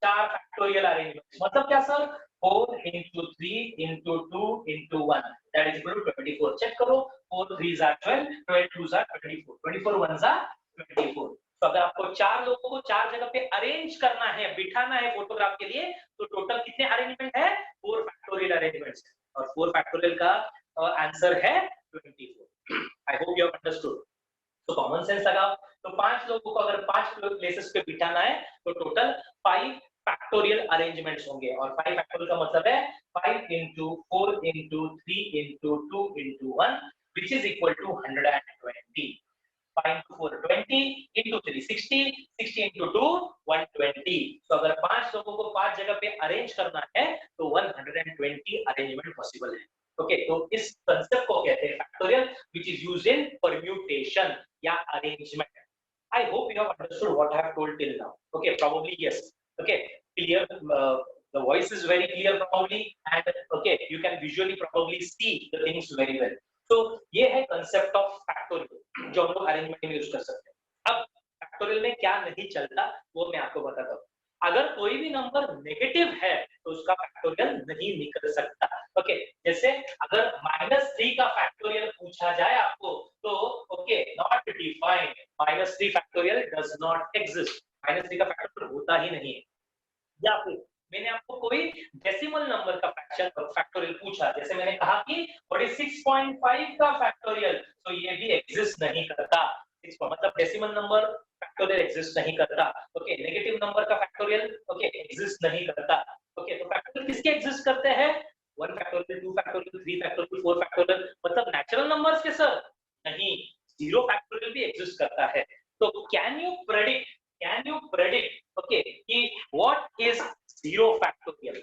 4 फैक्टोरियल अरेंजमेंट्स, मतलब क्या sir? 4 into 3 into 2 into 1, that is equal to 24। Check करो, 4 3s are 12, 12 2s are 24, 24 1s are 24। तो अगर आपको 4 लोगों को 4 जगह पे अरेंज करना है, बिठाना है फोटोग्राफ के लिए, तो टोटल कितने अरेंजमेंट है? 4 फैक्टोरियल अरेंजमेंट्स, और 4 फैक्टोरियल का आंसर है 24। I hope you have understood. तो कॉमन सेंस लगाओ, तो 5 लोगों को अगर 5 प्लेसेस पे बिठाना है तो टोटल 5 फैक्टोरियल अरेंजमेंट्स होंगे, और 5 फैक्टोरियल का मतलब है 5 into 4 into 3 into 2 into 1 which is equal to 120. 5 into 4 20 into 3 60, 60 into 2 120. तो अगर 5 लोगों को 5 जगह पे अरेंज करना है तो 120 अरेंजमेंट पॉसिबल है। ओके, तो इस कंसेप्ट को कहते हैं factorial which is used in permutation या arrangement. I hope you have understood what I have told till now. Okay, probably yes. Okay, clear. The voice is very clear probably, and okay, you can visually probably see the things very well. तो ये है concept of factorial जो हम लोग arrangement में use कर सकते हैं। अब फैक्टोरियल में क्या नहीं चलता वो मैं आपको बताता हूँ। अगर कोई भी नंबर नेगेटिव है तो उसका फैक्टोरियल नहीं निकल सकता। ओके, जैसे अगर -3 का फैक्टोरियल पूछा जाए आपको तो okay, not defined, -3 factorial does not exist, -3 का फैक्टोरियल होता ही नहीं है। या फिर मैंने आपको कोई डेसिमल नंबर का फैक्टोरियल पूछा, जैसे मैंने कहा कि व्हाट इज 6.5 का फैक्टोरियल, तो ये भी एग्जिस्ट नहीं करता। मतलब डेसिमल नंबर फैक्टोरियल एग्जिस्ट नहीं करता। ओके, नेगेटिव नंबर का फैक्टोरियल ओके एग्जिस्ट नहीं करता। ओके, तो फैक्टोरियल किसके एग्जिस्ट करते हैं? 1 फैक्टोरियल, 2 फैक्टोरियल, 3 फैक्टोरियल, 4 फैक्टोरियल, मतलब नेचुरल नंबर्स के सर नहीं, 0 फैक्टोरियल भी एग्जिस्ट करता है। तो कैन यू प्रेडिक्ट ओके कि व्हाट इज 0 फैक्टोरियल?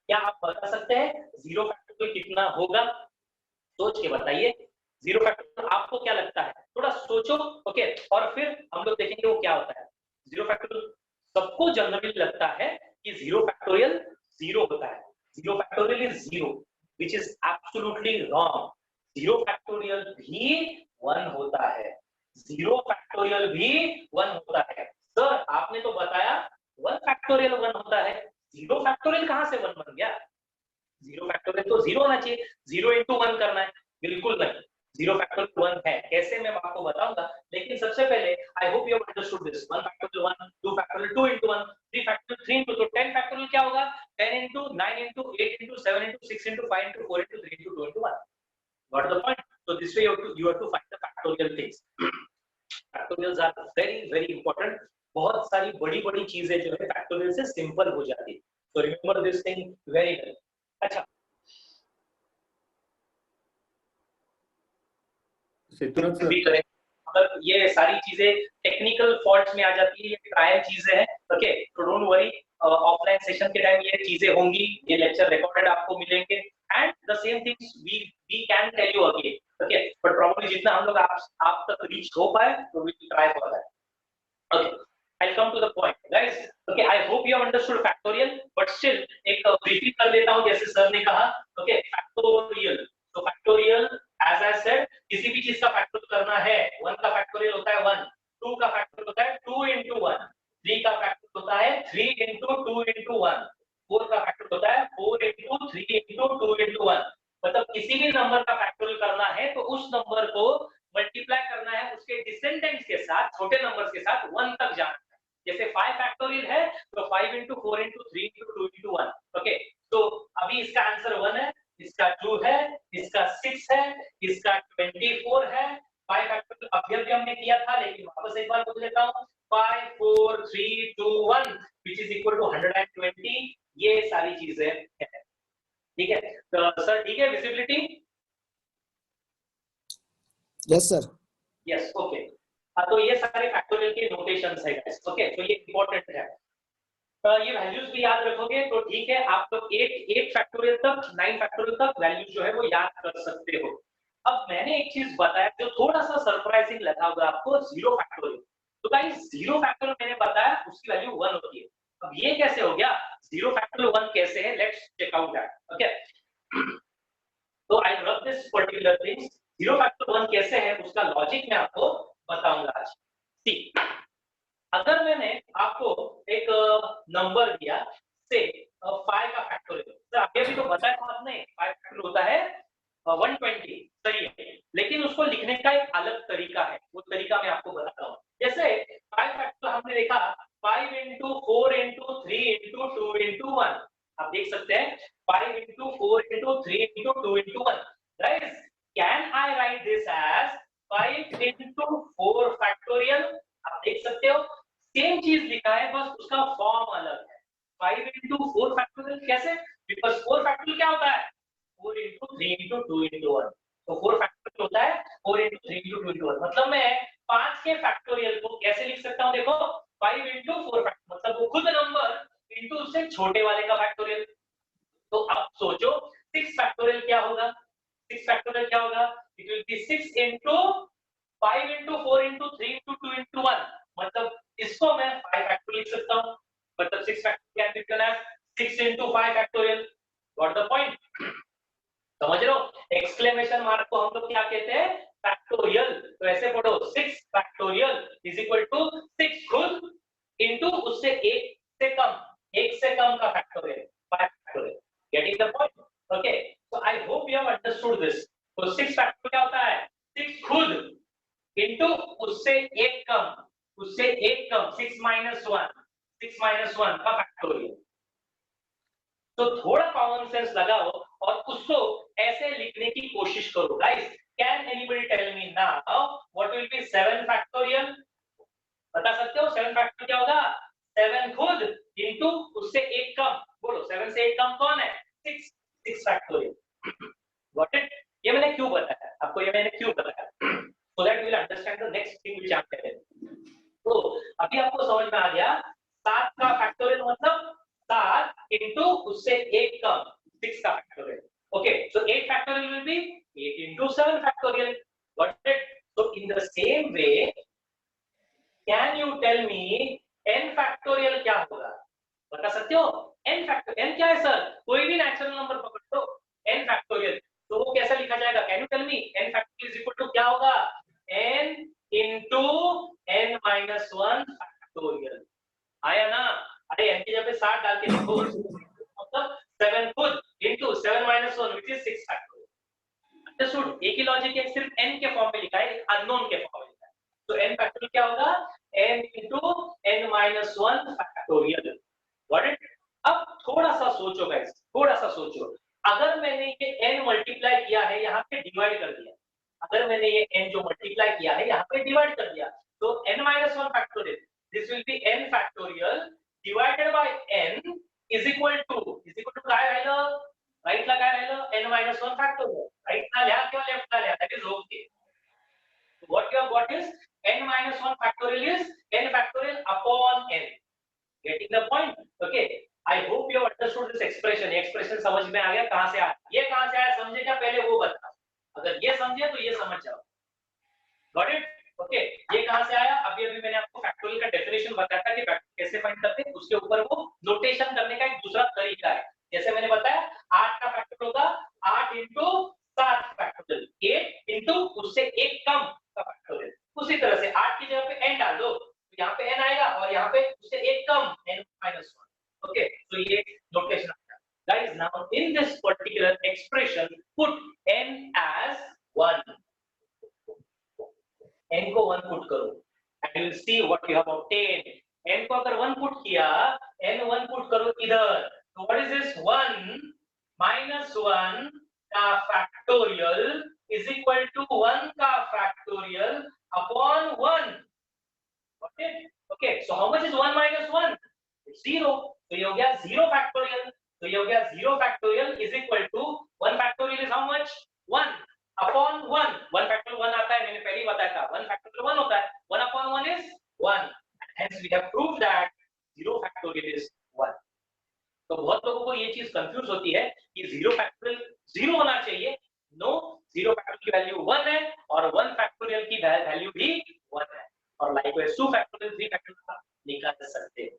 क्या आप बता सकते हैं 0 फैक्टोरियल कितना होगा? सोच के बताइए। 0 फैक्टोरियल आपको क्या लगता है? थोड़ा सोचो। ओके, और फिर हम लोग देखेंगे वो क्या होता है। 0 फैक्टोरियल सबको जनरली लगता है कि 0 फैक्टोरियल 0 होता है। 0 factorial is 0 which is absolutely wrong. 0 factorial भी 1 होता है। 0 फैक्टोरियल भी 1 होता है। सर आपने तो बताया 1 फैक्टोरियल 1 होता है, 0 फैक्टोरियल कहां से 1 बन गया? 0 फैक्टोरियल तो 0 होना चाहिए, 0 into 1 करना है, बिल्कुल नहीं। 0 फैक्टोरियल 1 है, कैसे मैं आपको बताऊंगा, लेकिन सबसे पहले I hope you have understood this. 1 factorial 1, 2 factorial 2 into 1, 3 factorial 3 into, तो 10 फैक्टोरियल क्या होगा? 10 into 9 into 8 into 7 into 6 into 5 into 4 into 3 into 2 into 1. Got the point? So this way you have to find the factorial things. Factorials are very important. बहुत सारी बड़ी चीजें जो है factorial से सिंपल हो जाती है। So remember this thing very well. अच्छा, भी करें अगर ये सारी चीजें टेक्निकल फॉल्ट्स में आ जाती है, ये ट्रायल चीजें हैं। ओके, तो डोंट वरी, ऑफलाइन सेशन के टाइम ये चीजें होंगी, ये लेक्चर रिकॉर्डेड आपको मिलेंगे, and the same things we can tell you again. Okay, but probably जितना हम लोग आप तक रीच हो पाए तो we try for that. Okay, I'll come to the point, guys. Okay, I hope you have understood factorial, but still एक briefing कर देता हूँ जैसे सर ने कहा। Okay, factorial. तो factorial, as I said, किसी भी चीज का फैक्टोरियल करना है, 1 का फैक्टोरियल होता है 1, 2 का फैक्टोरियल होता है 2 into 1, 3 का फैक्टोरियल होता है 3 into 2 into 1, 4 का फैक्टोरियल होता है 4 into 3 into 2 into 1। मतलब किसी भी नंबर का फैक्टोरियल करना है तो उस नंबर को मल्टीप्लाई करना है उसके डिसेंडेंट्स के साथ, छोटे नंबर्स के साथ 1 तक जाना है। जैसे 5 फैक्टोरियल है तो 5 into 4 into 3 into 2 into 1। Okay, तो अभी इसका आंसर 1 है, इसका 2 है, इसका 6 है, इसका 24 है। 5 फैक्टोरियल अभी हमने किया था, लेकिन वापस एक बार बोल देता हूं, 5 4 3 2 1 which is equal to 120। ये सारी चीजें हैं, ठीक है। तो सर ठीक है, visibility? Yes sir. Yes, okay. तो ये सारे फैक्टोरियल के नोटेशंस है गाइस। ओके, तो ये इंपॉर्टेंट है। ये वैल्यूज भी याद रखोगे तो ठीक है, आप लोग 8 फैक्टोरियल तक, 9 फैक्टोरियल तक वैल्यूज जो है वो याद कर सकते हो। अब मैंने एक चीज बताया जो थोड़ा सा सरप्राइजिंग लगा होगा आपको, 0 फैक्टोरियल। तो गाइस 0 फैक्टोरियल मैंने बताया उसकी वैल्यू 1 होती है। अब ये कैसे हो गया? 0 फैक्टोरियल 1 कैसे है? Let's check out that. Okay, तो I rub this particular things. 0 factorial 1 कैसे है उसका लॉजिक मैं आपको बताऊंगा आज। सी, अगर मैंने आपको एक नंबर दिया से 5 का फैक्टोरियल, तो अभी भी तो बताया था आपने 5 फैक्टोरियल होता है 120, सही है, लेकिन उसको लिखने का एक अलग तरीका है, वो तरीका मैं आपको बताता हूँ। जैसे 5 फैक्टोरियल हमने देखा 5 into 4 into 3 into 2 into 1। आप देख सकते हैं 5 into 4 into 3 into 2 into 1। Guys, can I write this as 5 into 4 same चीज लिखा है, बस उसका फॉर्म अलग है। 5 into 4 फैक्टोरियल कैसे? बिकॉज 4 फैक्टोरियल क्या होता है? 4 into 3 into 2 into 1। तो 4 फैक्टोरियल होता है 4 into 3 into 2 into 1। मतलब मैं 5 के फैक्टोरियल को कैसे लिख सकता हूं? देखो 5 into 4 फैक्टोरियल, मतलब वो खुद नंबर इनटू उससे छोटे वाले का फैक्टोरियल। तो अब सोचो 6 फैक्टोरियल क्या होगा? 6 फैक्टोरियल क्या होगा? It will be 6 into 5 into 4 into 3 into 2 into 1। मतलब इसको मैं 5 फैक्टोरियल लिख सकता हूं। मतलब 6 factorial can be written as 6 into 5 factorial. Got the point? समझ रहे हो? एक्सक्लेमेशन मार्क को हम लोग क्या कहते हैं? फैक्टोरियल। तो ऐसे पढ़ो 6 फैक्टोरियल इज इक्वल टू 6 खुद इनटू उससे एक से कम का factorial 5 factorial. Getting the point? Okay, so I hope you have understood this. तो 6 फैक्टोरियल क्या होता है? 6 खुद इनटू उससे एक कम 6 minus 1 का फैक्टोरियल। तो थोड़ा कॉमन सेंस लगाओ और उसको ऐसे लिखने की कोशिश करो। Guys, can anybody tell me now what will be 7 factorial? बता सकते हो 7 फैक्टोरियल क्या होगा? 7 खुद इनटू उससे एक कम। बोलो 7 से एक कम कौन है? 6 फैक्टोरियल। Got it? ये मैंने क्यों बताया आपको? ये मैंने क्यों बताया? So that you will understand the next thing which I am telling. तो अभी आपको समझ में आ गया 7 का फैक्टोरियल मतलब 7 इनटू उससे एक कम 6 का factorial. Okay, so 8 factorial will be 8 into 7 factorial. Got it? So in the same way, can you tell me n factorial क्या होगा? बता सकते हो? n factorial, n क्या है सर? कोई भी नेचुरल नंबर पकड़ लो, n factorial, तो वो कैसा लिखा जाएगा? Can you tell me? n factorial is equal to क्या होगा? n into n minus 1 factorial। आया ना? अरे n की जगह पे 7 डाल के लिखो, मतलब 7 खुद into 7 minus 1 which is 6 factorial। Understood? एक ही लॉजिक है, सिर्फ n के फॉर्म में लिखा है, अननोन के फॉर्म में लिखा है। तो n फैक्टोरियल क्या होगा? n into n minus 1 factorial. Got it? अब थोड़ा सा सोचो गाइस, थोड़ा सा सोचो। अगर मैंने ये n मल्टीप्लाई किया है, यहाँ पे डिवाइड कर दिया, अगर मैंने ये n जो मल्टीप्लाई किया है यहाँ पे डिवाइड कर दिया, तो n minus 1 factorial, this will be n factorial divided by n is equal to काय राहिलं? राइट ला काय राहिलं? n minus 1 factorial. राइट ना लिहा किंवा लेफ्ट ला लिहा, that is okay. What you have got is n minus 1 factorial is n factorial upon n. Getting the point? Okay. I hope you have understood this expression. ये expression समझ में आ गया कहां से आया? ये कहां से आया समझे क्या? पहले वो बता। अगर ये समझे तो ये समझ जाओ। Got it? Okay. ये कहां से आया? अभी मैंने आपको फैक्टोरियल का डेफिनेशन बताया था कि फैक्टोरियल कैसे फाइंड करते हैं, उसके ऊपर वो नोटेशन करने का एक दूसरा तरीका है। जैसे मैंने बताया 8 का फैक्टर होगा 8 into 7 फैक्टोरियल, 8 into उससे एक कम का फैक्टोरियल। उसी तरह से 8 की जगह पे n डाल दो, तो यहाँ पे n आएगा और यहाँ पे उससे एक कम n minus 1। ओके, तो ये नोटेशन आता है। Guys, now in this particular expression, put n as 1. n को 1 पुट करो and you will see what you have obtained। n को अगर 1 पुट किया, n 1 पुट करो इधर, तो what is this? 1 minus 1 का factorial is equal to 1 का factorial upon 1। Okay? Okay, so how much is 1 minus 1? It's 0. तो ये हो गया 0 factorial। तो ये हो गया 0 factorial is equal to 1 factorial is how much? 1 upon 1। 1 factorial 1 आता है, मैंने पहले ही बताया था 1 factorial 1 होता है। 1 upon 1 is 1। Hence we have proved that 0 factorial is 1। तो बहुत लोगों को ये चीज कंफ्यूज होती है कि 0 फैक्टोरियल 0 होना चाहिए। नो, 0 फैक्टोरियल की वैल्यू 1 है और 1 फैक्टोरियल की वैल्यू भी 1 है, और लाइकवाइज 2 फैक्टोरियल 3 फैक्टोरियल निकाल सकते हैं।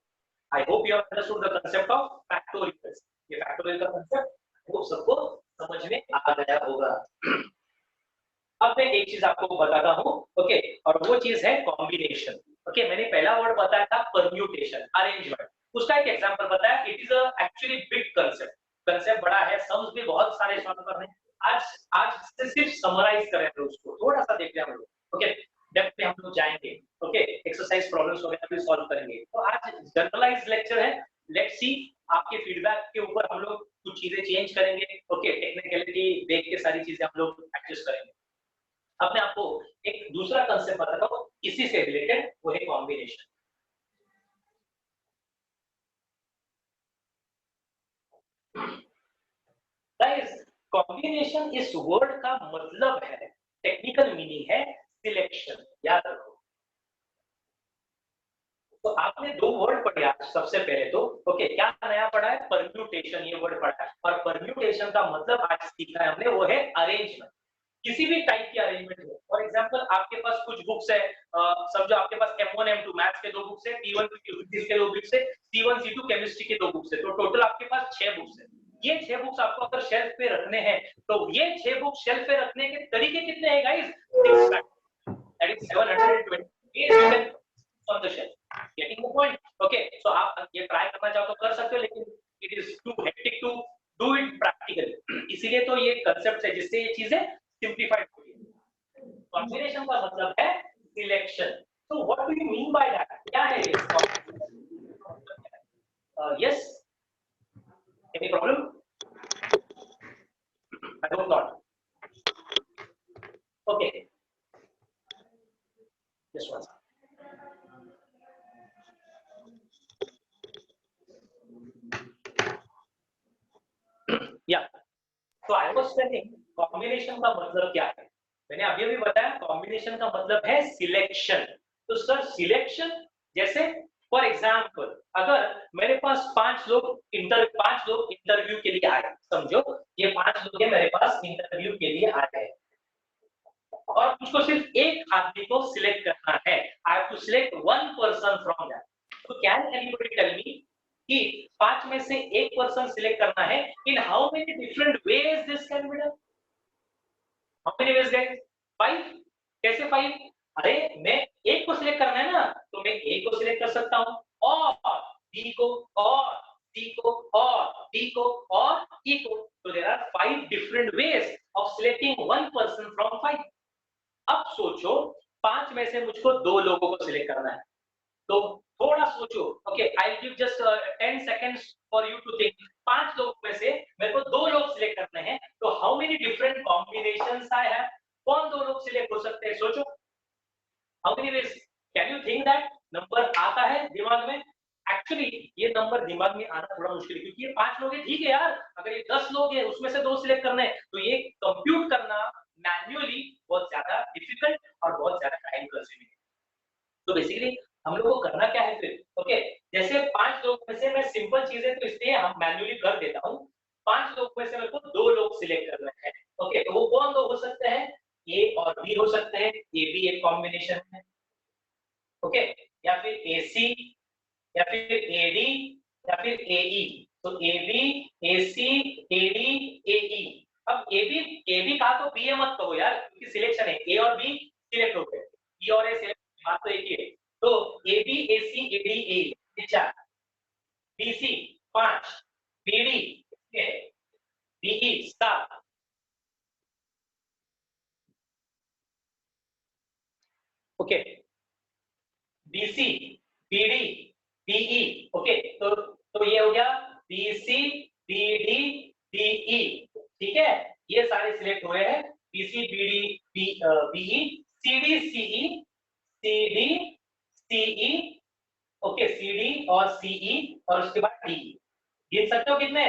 I hope you have understood the concept of factorials. ये फैक्टोरियल का कांसेप्ट वो सबको समझ में आ गया होगा। अब मैं एक चीज आपको बताता हूं, ओके, और वो चीज है कॉम्बिनेशन। ओके, मैंने पहला वर्ड बताया था परम्यूटेशन, अरेंजमेंट, उसका एक एग्जांपल बताया। It is actually big concept, concept बड़ा है, सम्स भी बहुत सारे सॉल्व करने। आज सिर्फ समराइज कर रहे हैं, उसको थोड़ा सा देख रहे हैं हम लोग। ओके, डेप्थ में हम लोग जाएंगे। ओके, एक्सरसाइज प्रॉब्लम्स वगैरह भी सॉल्व करेंगे। तो आज जनरलाइज लेक्चर है, लेट्स सी, आपके फीडबैक के ऊपर हम लोग कुछ चीजें चेंज करेंगे। ओके, टेक्निकलिटी देख के सारी चीजें हम लोग एडजस्ट करेंगे। अब मैं आपको एक दूसरा कांसेप्ट बताता हूं इसी से रिलेटेड, वो है कॉम्बिनेशन। कॉम्बिनेशन इस वर्ड का मतलब है, टेक्निकल मीनिंग है सिलेक्शन, याद रखो। तो आपने दो वर्ड पढ़े आज सबसे पहले तो, ओके, क्या नया पढ़ा है? परम्यूटेशन, ये वर्ड पढ़ा है। और परम्यूटेशन का मतलब आज सीखा है हमने, वो है अरेंजमेंट। किसी भी टाइप की अरेंजमेंट हो। फॉर एग्जांपल आपके पास कुछ बुक्स है, समझो आपके पास M1 M2 मैथ्स के दो बुक्स है, P1 फिजिक्स के दो बुक्स है, C1 C2 केमिस्ट्री के दो बुक्स है, तो टोटल आपके पास 6 बुक्स है। ये 6 बुक्स आपको अगर शेल्फ पे रखने हैं, तो ये 6 बुक्स शेल्फ पे रखने के तरीके कितने हैं guys? 6 factors, that is 720 ways you can on the shelf. Getting the point? Okay, so आप ये ट्राई करना चाहो तो कर सकते हो, लेकिन it is too hectic to do it practically. इसीलिए तो ये कंसेप्ट है जिससे ये चीजें सिंप्लीफाइड होती है। कॉम्बिनेशन का मतलब है selection. So what do you mean by that? क्या है ये? Yes? Any problem? I hope not. Okay. Just one second. Yeah. तो आई वाज टेलिंग कॉम्बिनेशन का मतलब क्या है? मैंने अभी अभी बताया कॉम्बिनेशन का मतलब है सिलेक्शन। तो सर सिलेक्शन जैसे फॉर एग्जांपल अगर मेरे पास 5 लोग इंटरव्यू के लिए आए, समझो ये 5 लोग हैं मेरे पास इंटरव्यू के लिए आए हैं, और मुझको सिर्फ एक आदमी को सिलेक्ट करना है। I have to select one person from that. तो कैन एनीबॉडी टेल मी कि 5 में से एक पर्सन सिलेक्ट करना है, in how many different ways this can be done? How many ways guys? 5। कैसे 5? अरे मैं एक को सिलेक्ट करना है ना, तो मैं ए को सिलेक्ट कर सकता हूं, और बी को, और सी को, और डी को, और ई को। तो there are 5 different ways of selecting one person from 5। अब सोचो 5 में से मुझको 2 लोगों को सिलेक्ट करना है, तो थोड़ा सोचो। Okay, I give just 10 seconds for you to think. 5 लोग में से मेरे को 2 लोग सिलेक्ट करने हैं, तो how many different combinations I have? कौन 2 लोग सिलेक्ट हो सकते हैं? सोचो, how many veg can you think that? Number आता है दिमाग में? एक्चुअली ये नंबर दिमाग में आना थोड़ा मुश्किल है, क्योंकि ये 5 लोग हैं, ठीक है यार। अगर ये 10 लोग हैं, उसमें से 2 सिलेक्ट करने हैं, तो ये कंप्यूट करना मैन्युअली बहुत ज्यादा डिफिकल्ट और बहुत ज्यादा टाइम कंज्यूमिंग है। तो बेसिकली हम लोग को करना क्या है फिर? ओके, जैसे 5 लोग में से मैं सिंपल चीजें तो इसलिए हम मैन्युअली कर देता हूँ। 5 लोग में से मेरे को 2 लोग सिलेक्ट करने हैं। ओके, तो वो कौन लोग हो सकते हैं? ए और बी हो सकते हैं, ए बी एक कॉम्बिनेशन है। ओके, या फिर ए सी, या फिर ए डी, या फिर ए ई। तो A B, A C, A D, A ई। अब ए बी कहा तो बी ए मत कहो यार, क्योंकि सिलेक्शन है, ए और बी सिलेक्ट हो गए, ई और ए सिलेक्ट, बात तो एक ही है। तो A B, A C, A D, A E 4, B C 5, B D 6, B E 7। Okay, B C, B D, B E. Okay, तो ये हो गया B C, B D, B E, ठीक है। ये सारे सिलेक्ट हुए हैं, B C, B D, B E, C D, C E, C D, C E. Okay, C D और सी ई, और उसके बाद डी। गिन सकते हो कितने?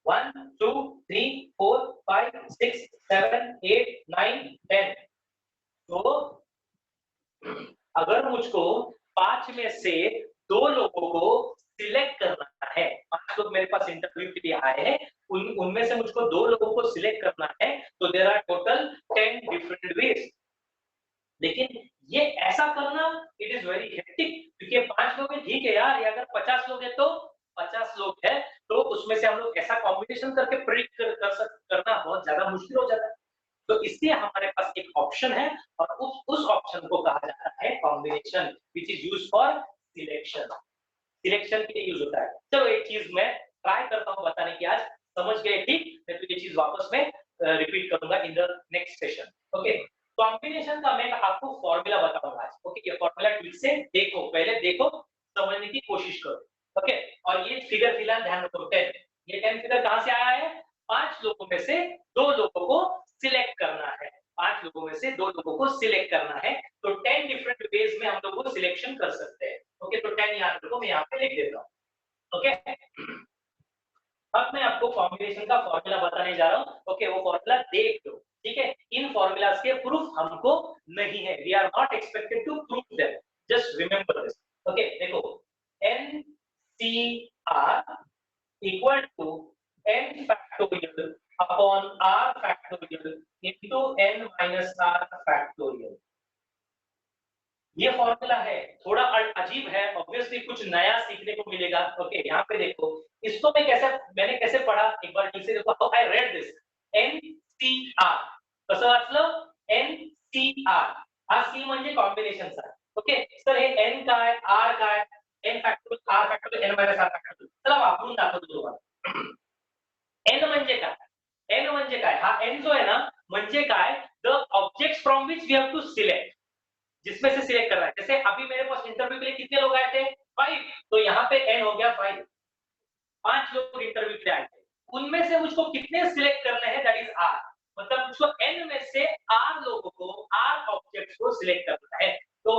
1 2 3 4 5 6 7 8 9 10। तो अगर मुझको 5 में से 2 लोगों को सिलेक्ट करना है, 5 लोग मेरे पास इंटरव्यू के लिए आए हैं, उनमें से मुझको 2 लोगों को सिलेक्ट करना है, तो there are total 10 different ways. लेकिन ये ऐसा करना इट इज वेरी हेक्टिक, क्योंकि 5 लोग हैं, ठीक है यार, ये अगर 50 लोग हैं तो 50 लोग हैं, तो उसमें से हम लोग ऐसा कॉम्बिनेशन करके प्रेडिक्ट करना बहुत ज्यादा मुश्किल हो जाता है। तो इसलिए हमारे पास एक ऑप्शन है, और उस ऑप्शन को कहा जाता है combination, which is used for selection. Selection के लिए यूज होता है। चलो एक चीज मैं ट्राई करता हूं बताने की, आज समझ गए ठीक? मैं तो ये चीज वापस में रिपीट करूंगा in the next session. Okay, combination का मैं आपको फॉर्मूला बताऊंगा आज। ओके, ये फॉर्मूला ठीक से देखो, पहले देखो, समझने की कोशिश करो। ओके, और ये फिगर फिलहाल ध्यान रखो 10। ये 10 फिगर कहां से आया है? 5 लोगों में से 2 लोगों को सिलेक्ट करना है। 5 लोगों में से 2 लोगों को सिलेक्ट करना है, तो 10 डिफरेंट वेज में हम लोग वो सिलेक्शन कर सकते हैं। ओके, तो 10 याद रखो, मैं यहाँ पे लिख देता हूँ। ओके, अब मैं आपको कॉम्बिनेशन का फॉर्मूला बताने जा रहा हूँ। ओके, वो फॉर्मूला देख लो, ठीक है। इन फॉर्मूलाज के प्रूफ हमको नहीं है, we are not expected to prove them, just remember this. Okay, देखो, NCR equal to n factorial upon r factorial into n minus r factorial. ये फॉर्मूला है, थोड़ा अजीब है, ऑब्वियसली कुछ नया सीखने को मिलेगा। ओके, यहाँ पे देखो, इसको मैंने कैसे पढ़ा, एक बार ठीक से देखो। How I read this, NCR कसं वाचलं, NCR, हा C म्हणजे कॉम्बिनेशनचा। ओके सर, हे N काय, R काय, N factorial, R factorial, N minus R factorial, चला वापरून दाखवतो तुम्हाला। N म्हणजे काय, N म्हणजे काय, हा N जो है ना, म्हणजे काय, the objects from which we have to select, जिसमें से सिलेक्ट करना है। जैसे अभी मेरे पास इंटरव्यू के लिए कितने लोग आए थे, 5, तो यहाँ पे n हो गया 5, 5 लोग इंटरव्यू के लिए आए थे, उनमें से मुझको कितने सिलेक्ट करने हैं, दैट इज r, मतलब मुझको n में से r लोगों को, r ऑब्जेक्ट्स को सिलेक्ट करना है। तो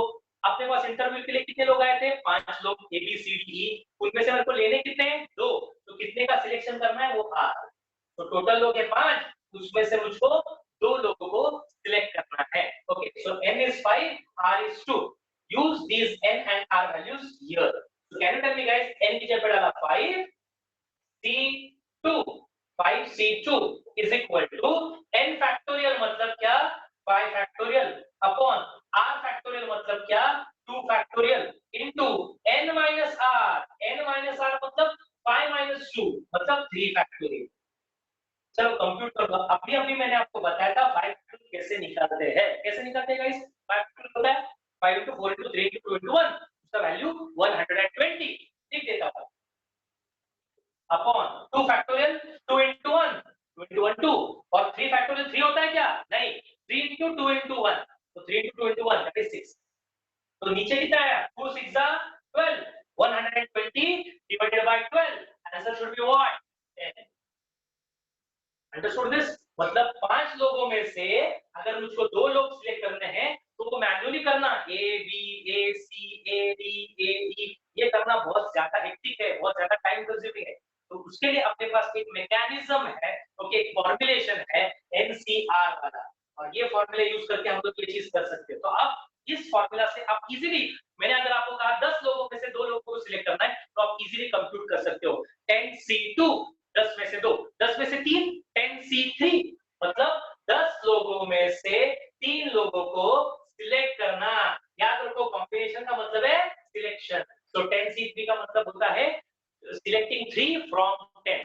अपने पास इंटरव्यू के लिए कितने लोग आए थे, 5 लोग, A B C D E, उनमें से मेरे को लेने कितने हैं, 2, तो कितने का सिलेक्शन करना है, वो r, तो टोटल लोग है 5, उसमें से मुझको 2 लोगों को सिलेक्ट करना है। Okay, so n is 5, r is 2, use these n and r values here। so can you tell me guys, n की जगह पे डाला 5 c2, 5c2 is equal to n factorial मतलब क्या, 5 फैक्टोरियल अपॉन r फैक्टोरियल मतलब क्या, 2 factorial into n minus r मतलब 5 minus 2 मतलब 3 फैक्टोरियल। चलो कंप्यूट कर लो। अभी मैंने आपको बताया था 5 कैसे निकालते हैं, कैसे निकालते हैं गाइस, 5 होता है 5 into 4 into 3 into 2 into 1, उसका वैल्यू 120 लिख देता हूं, अपॉन 2 फैक्टोरियल 2 into 1 2 into 1 2, और 3 फैक्टोरियल 3 होता है क्या, नहीं, 3 into 2 into 1, तो 3 into 2 into 1 that is 6, तो नीचे कितना आया, 2 6 12, 120 divided by 12, answer should be what, 10। Understood this, मतलब 5 लोगों में से अगर मुझको 2 लोग सिलेक्ट करने हैं तो वो मैन्युअली करना, A B A C A D A E, ये करना बहुत ज्यादा हेक्टिक है, बहुत ज्यादा टाइम कंज्यूमिंग है, तो उसके लिए अपने पास एक मैकेनिज्म है, ओके, फॉर्मुलेशन है NCR वाला, और ये फॉर्मूला यूज करके हम लोग ये चीज कर सकते हैं। तो अब इस फॉर्मूला से आप इजीली, मैंने अगर आपको कहा 10 लोगों में से 2 लोगों को सिलेक्ट करना है तो आप इजीली कंप्यूट कर सकते हो, 10C2 10 में से 2, 10 में से 3 10C3, मतलब 10 लोगों में से 3 लोगों को सिलेक्ट करना। याद रखो, कॉम्बिनेशन का मतलब है सिलेक्शन, तो 10C3 का मतलब होता है selecting 3 from 10।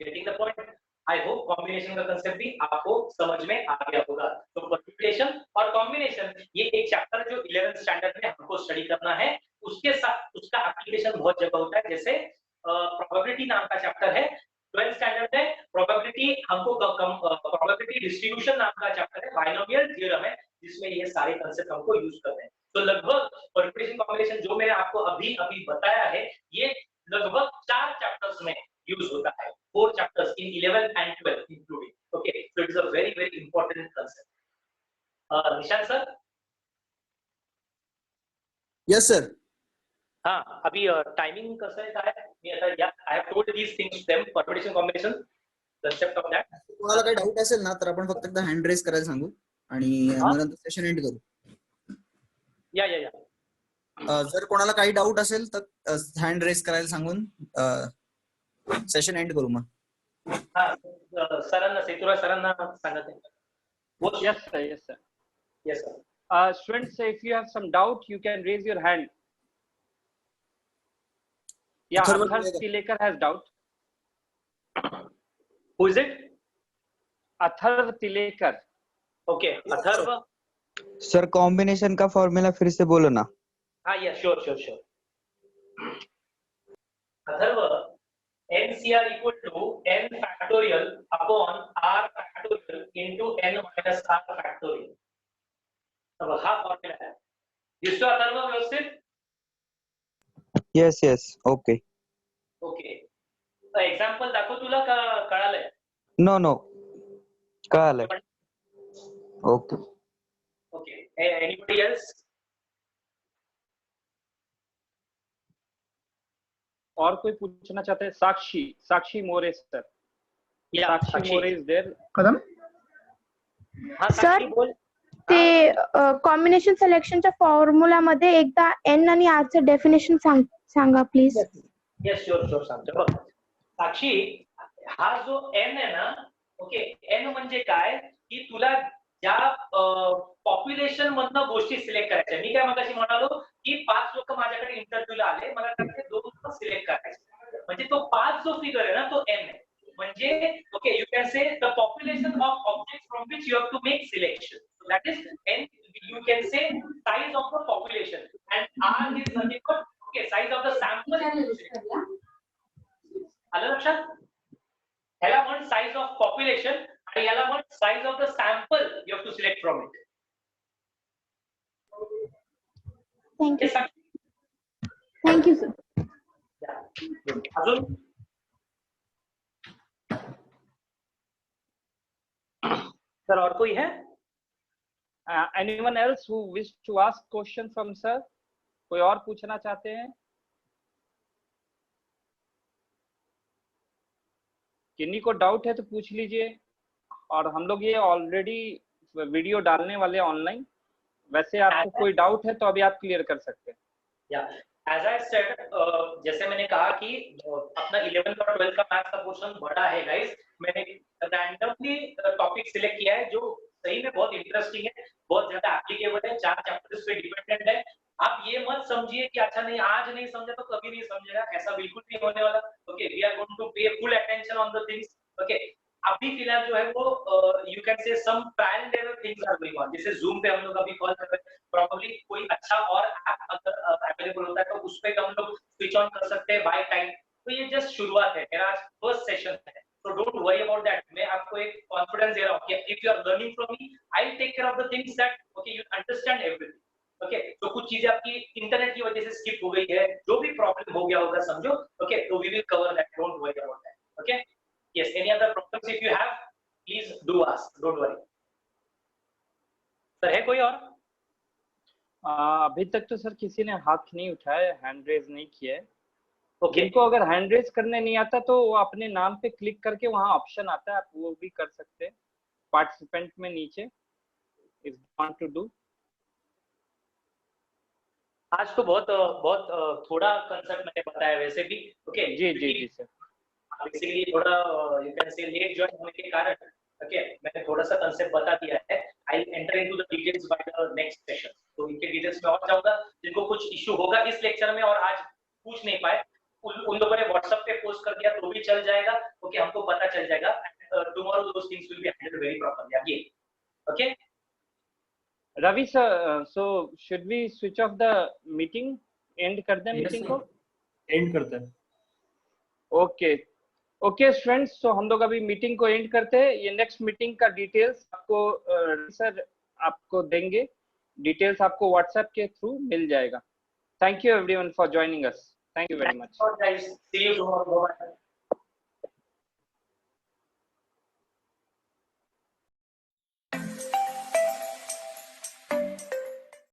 Getting the point? I hope combination का कंसेप्ट भी आपको समझ में आ गया होगा। तो परम्यूटेशन और कॉम्बिनेशन ये एक चैप्टर जो 11th स्टैंडर्ड में हमको स्टडी करना है, उसके साथ उसका एप्लीकेशन बहुत जगह होता है, जैसे प्रोबेबिलिटी नाम का चैप्टर है 12th स्टैंडर्ड में, प्रोबेबिलिटी हमको प्रोबेबिलिटी डिस्ट्रीब्यूशन नाम का चैप्टर है, बाइनोमियल थ्योरम है, जिसमें ये सारे कांसेप्ट हमको यूज करने हैं। तो लगभग परम्यूटेशन कॉम्बिनेशन जो मैंने आपको अभी बताया है, ये लगभग 4 चैप्टर्स में यूज होता है, 4 chapters in 11th and 12th including, okay, so it is a very very important concept। निशान सर, Yes, sir. हाँ, अभी टाइमिंग कसं आहे काय, मी आता या I have told these things to them, permutation combination concept of that। कोणाला काही डाऊट असेल ना तर आपण फक्त एकदा हँड रेज करायला सांगू आणि मग नंतर सेशन एंड करू। या जर कोणाला काही डाऊट असेल तर हँड रेज करायला सांगून सेशन एंड करू मग। हाँ, सरांना सेतुराज सरांना सांगत आहे। Yes, sir. Yes, sir. Yes sir। Students, if you have some doubt, you can raise your hand. Yeah, Atharva Athar Tilekar has doubt. Who is it? Athar Tilekar. Okay, Atharva. Sir combination का formula फिर से बोलो ना। हाँ, yes, sure। Atharva, NCR equal to n factorial upon r factorial into n minus r factorial। अब हा formula है, दिसतो अथर्व व्यवस्थित? Yes okay. ओके, एग्जांपल दाखव तुला का कळालंय? नो कळालंय। Okay anybody else? और कोई पूछना चाहते हैं? Sakshi More sir. Yeah, Sakshi More is there. Kadam हाँ Sir? साक्षी बोल. ते कॉम्बिनेशन सिलेक्शनच्या फॉर्म्युला मध्ये एकदा एन आणि आर चं definition Sanga please. Yes sure सांगतो बघ. साक्षी, हा जो एन आहे ना, ओके, एन म्हणजे काय की तुला ज्या पॉप्युलेशन मधनं गोष्टी सिलेक्ट करायच्या. मी काय मगाशी म्हणालो की 5 लोक माझ्याकडे इंटरव्ह्यूला आले, मला त्यातले 2 लोक सिलेक्ट करायचे. म्हणजे तो 5 जो फिगर आहे ना तो एन आहे. म्हणजे okay, you can say the population of objects from which you have to make selection. That is n. You can say size of the population, and R is nothing but okay size of the sample. आलं लक्षात? ह्याला म्हण size of population आणि याला म्हण size of the sample you have to select from it. Thank you. Thank you sir. अजून sir और कोई है? Anyone else who wish to ask question from sir? कोई और पूछना चाहते हैं? किन्हीं को डाउट है तो पूछ लीजिए. और हम लोग ये ऑलरेडी वीडियो डालने वाले ऑनलाइन. वैसे आपको कोई डाउट है तो अभी आप क्लियर कर सकते हैं. या एज आई सेड, जैसे मैंने कहा कि अपना 11th और 12th का मैथ्स का पोर्शन बड़ा है गाइस. मैंने रैंडमली टॉपिक सिलेक्ट किया है जो सही में बहुत इंटरेस्टिंग है, बहुत ज्यादा एप्लीकेबल है, 4 चैप्टर्स पे डिपेंडेंट है. आप ये मत समझिए कि अच्छा नहीं आज नहीं समझा तो कभी नहीं समझेगा, ऐसा बिल्कुल नहीं होने वाला. Okay, we are going to pay full attention on the things. Okay, अभी फिलहाल जो है वो you can say some trial and error things are going on. जैसे जूम पे हम लोग अभी कॉल कर रहे हैं, प्रॉब्ली कोई अच्छा और ऐप अगर अवेलेबल होता है तो उस पे हम लोग स्विच ऑन कर सकते हैं बाय टाइम. तो ये जस्ट शुरुआत है, मेरा आज फर्स्ट सेशन है. So don't worry about that. मैं आपको एक कॉन्फिडेंस दे रहा हूँ कि if you are learning from me, I'll take care of the things that okay you understand everything. Okay, तो कुछ चीजें आपकी इंटरनेट की वजह से स्किप हो गई है, जो भी प्रॉब्लम हो गया होगा समझो. Okay, तो we will cover that. Don't worry about that. Okay. Yes. Any other problems if you have, please do ask. Don't worry. Sir है कोई और? अभी तक तो सर किसी ने हाथ नहीं उठाया, हैंड रेज नहीं किया है. Okay. जिनको अगर हैंड रेज करने नहीं आता तो वो अपने नाम पे क्लिक करके वहां ऑप्शन आता है, आप वो भी कर सकते हैं पार्टिसिपेंट में नीचे. If want to do. आज तो बहुत थोड़ा कंसेप्ट मैंने बताया वैसे भी. ओके जी सर. बेसिकली थोड़ा you can say late join होने के कारण ओके मैंने थोड़ा सा कंसेप्ट बता दिया है. I enter into the details by the next session. तो इनके डिटेल्स में और जाऊंगा. जिनको कुछ इश्यू होगा इस लेक्चर में और आज पूछ नहीं पाए उन लोगों ने व्हाट्सएप पे पोस्ट कर दिया तो भी चल जाएगा. ओके, हमको पता चल जाएगा. Tomorrow those things will be handled very properly again. Okay Ravi sir, so should we switch off the meeting? End कर दें मीटिंग को? एंड करते हैं. ओके स्टूडेंट्स, तो हम लोग अभी मीटिंग को एंड करते हैं. ये नेक्स्ट मीटिंग का डिटेल्स आपको सर आपको देंगे. डिटेल्स आपको व्हाट्सएप के थ्रू मिल जाएगा. Thank you everyone for joining us. Thank you very much. Guys, see you tomorrow. Bye.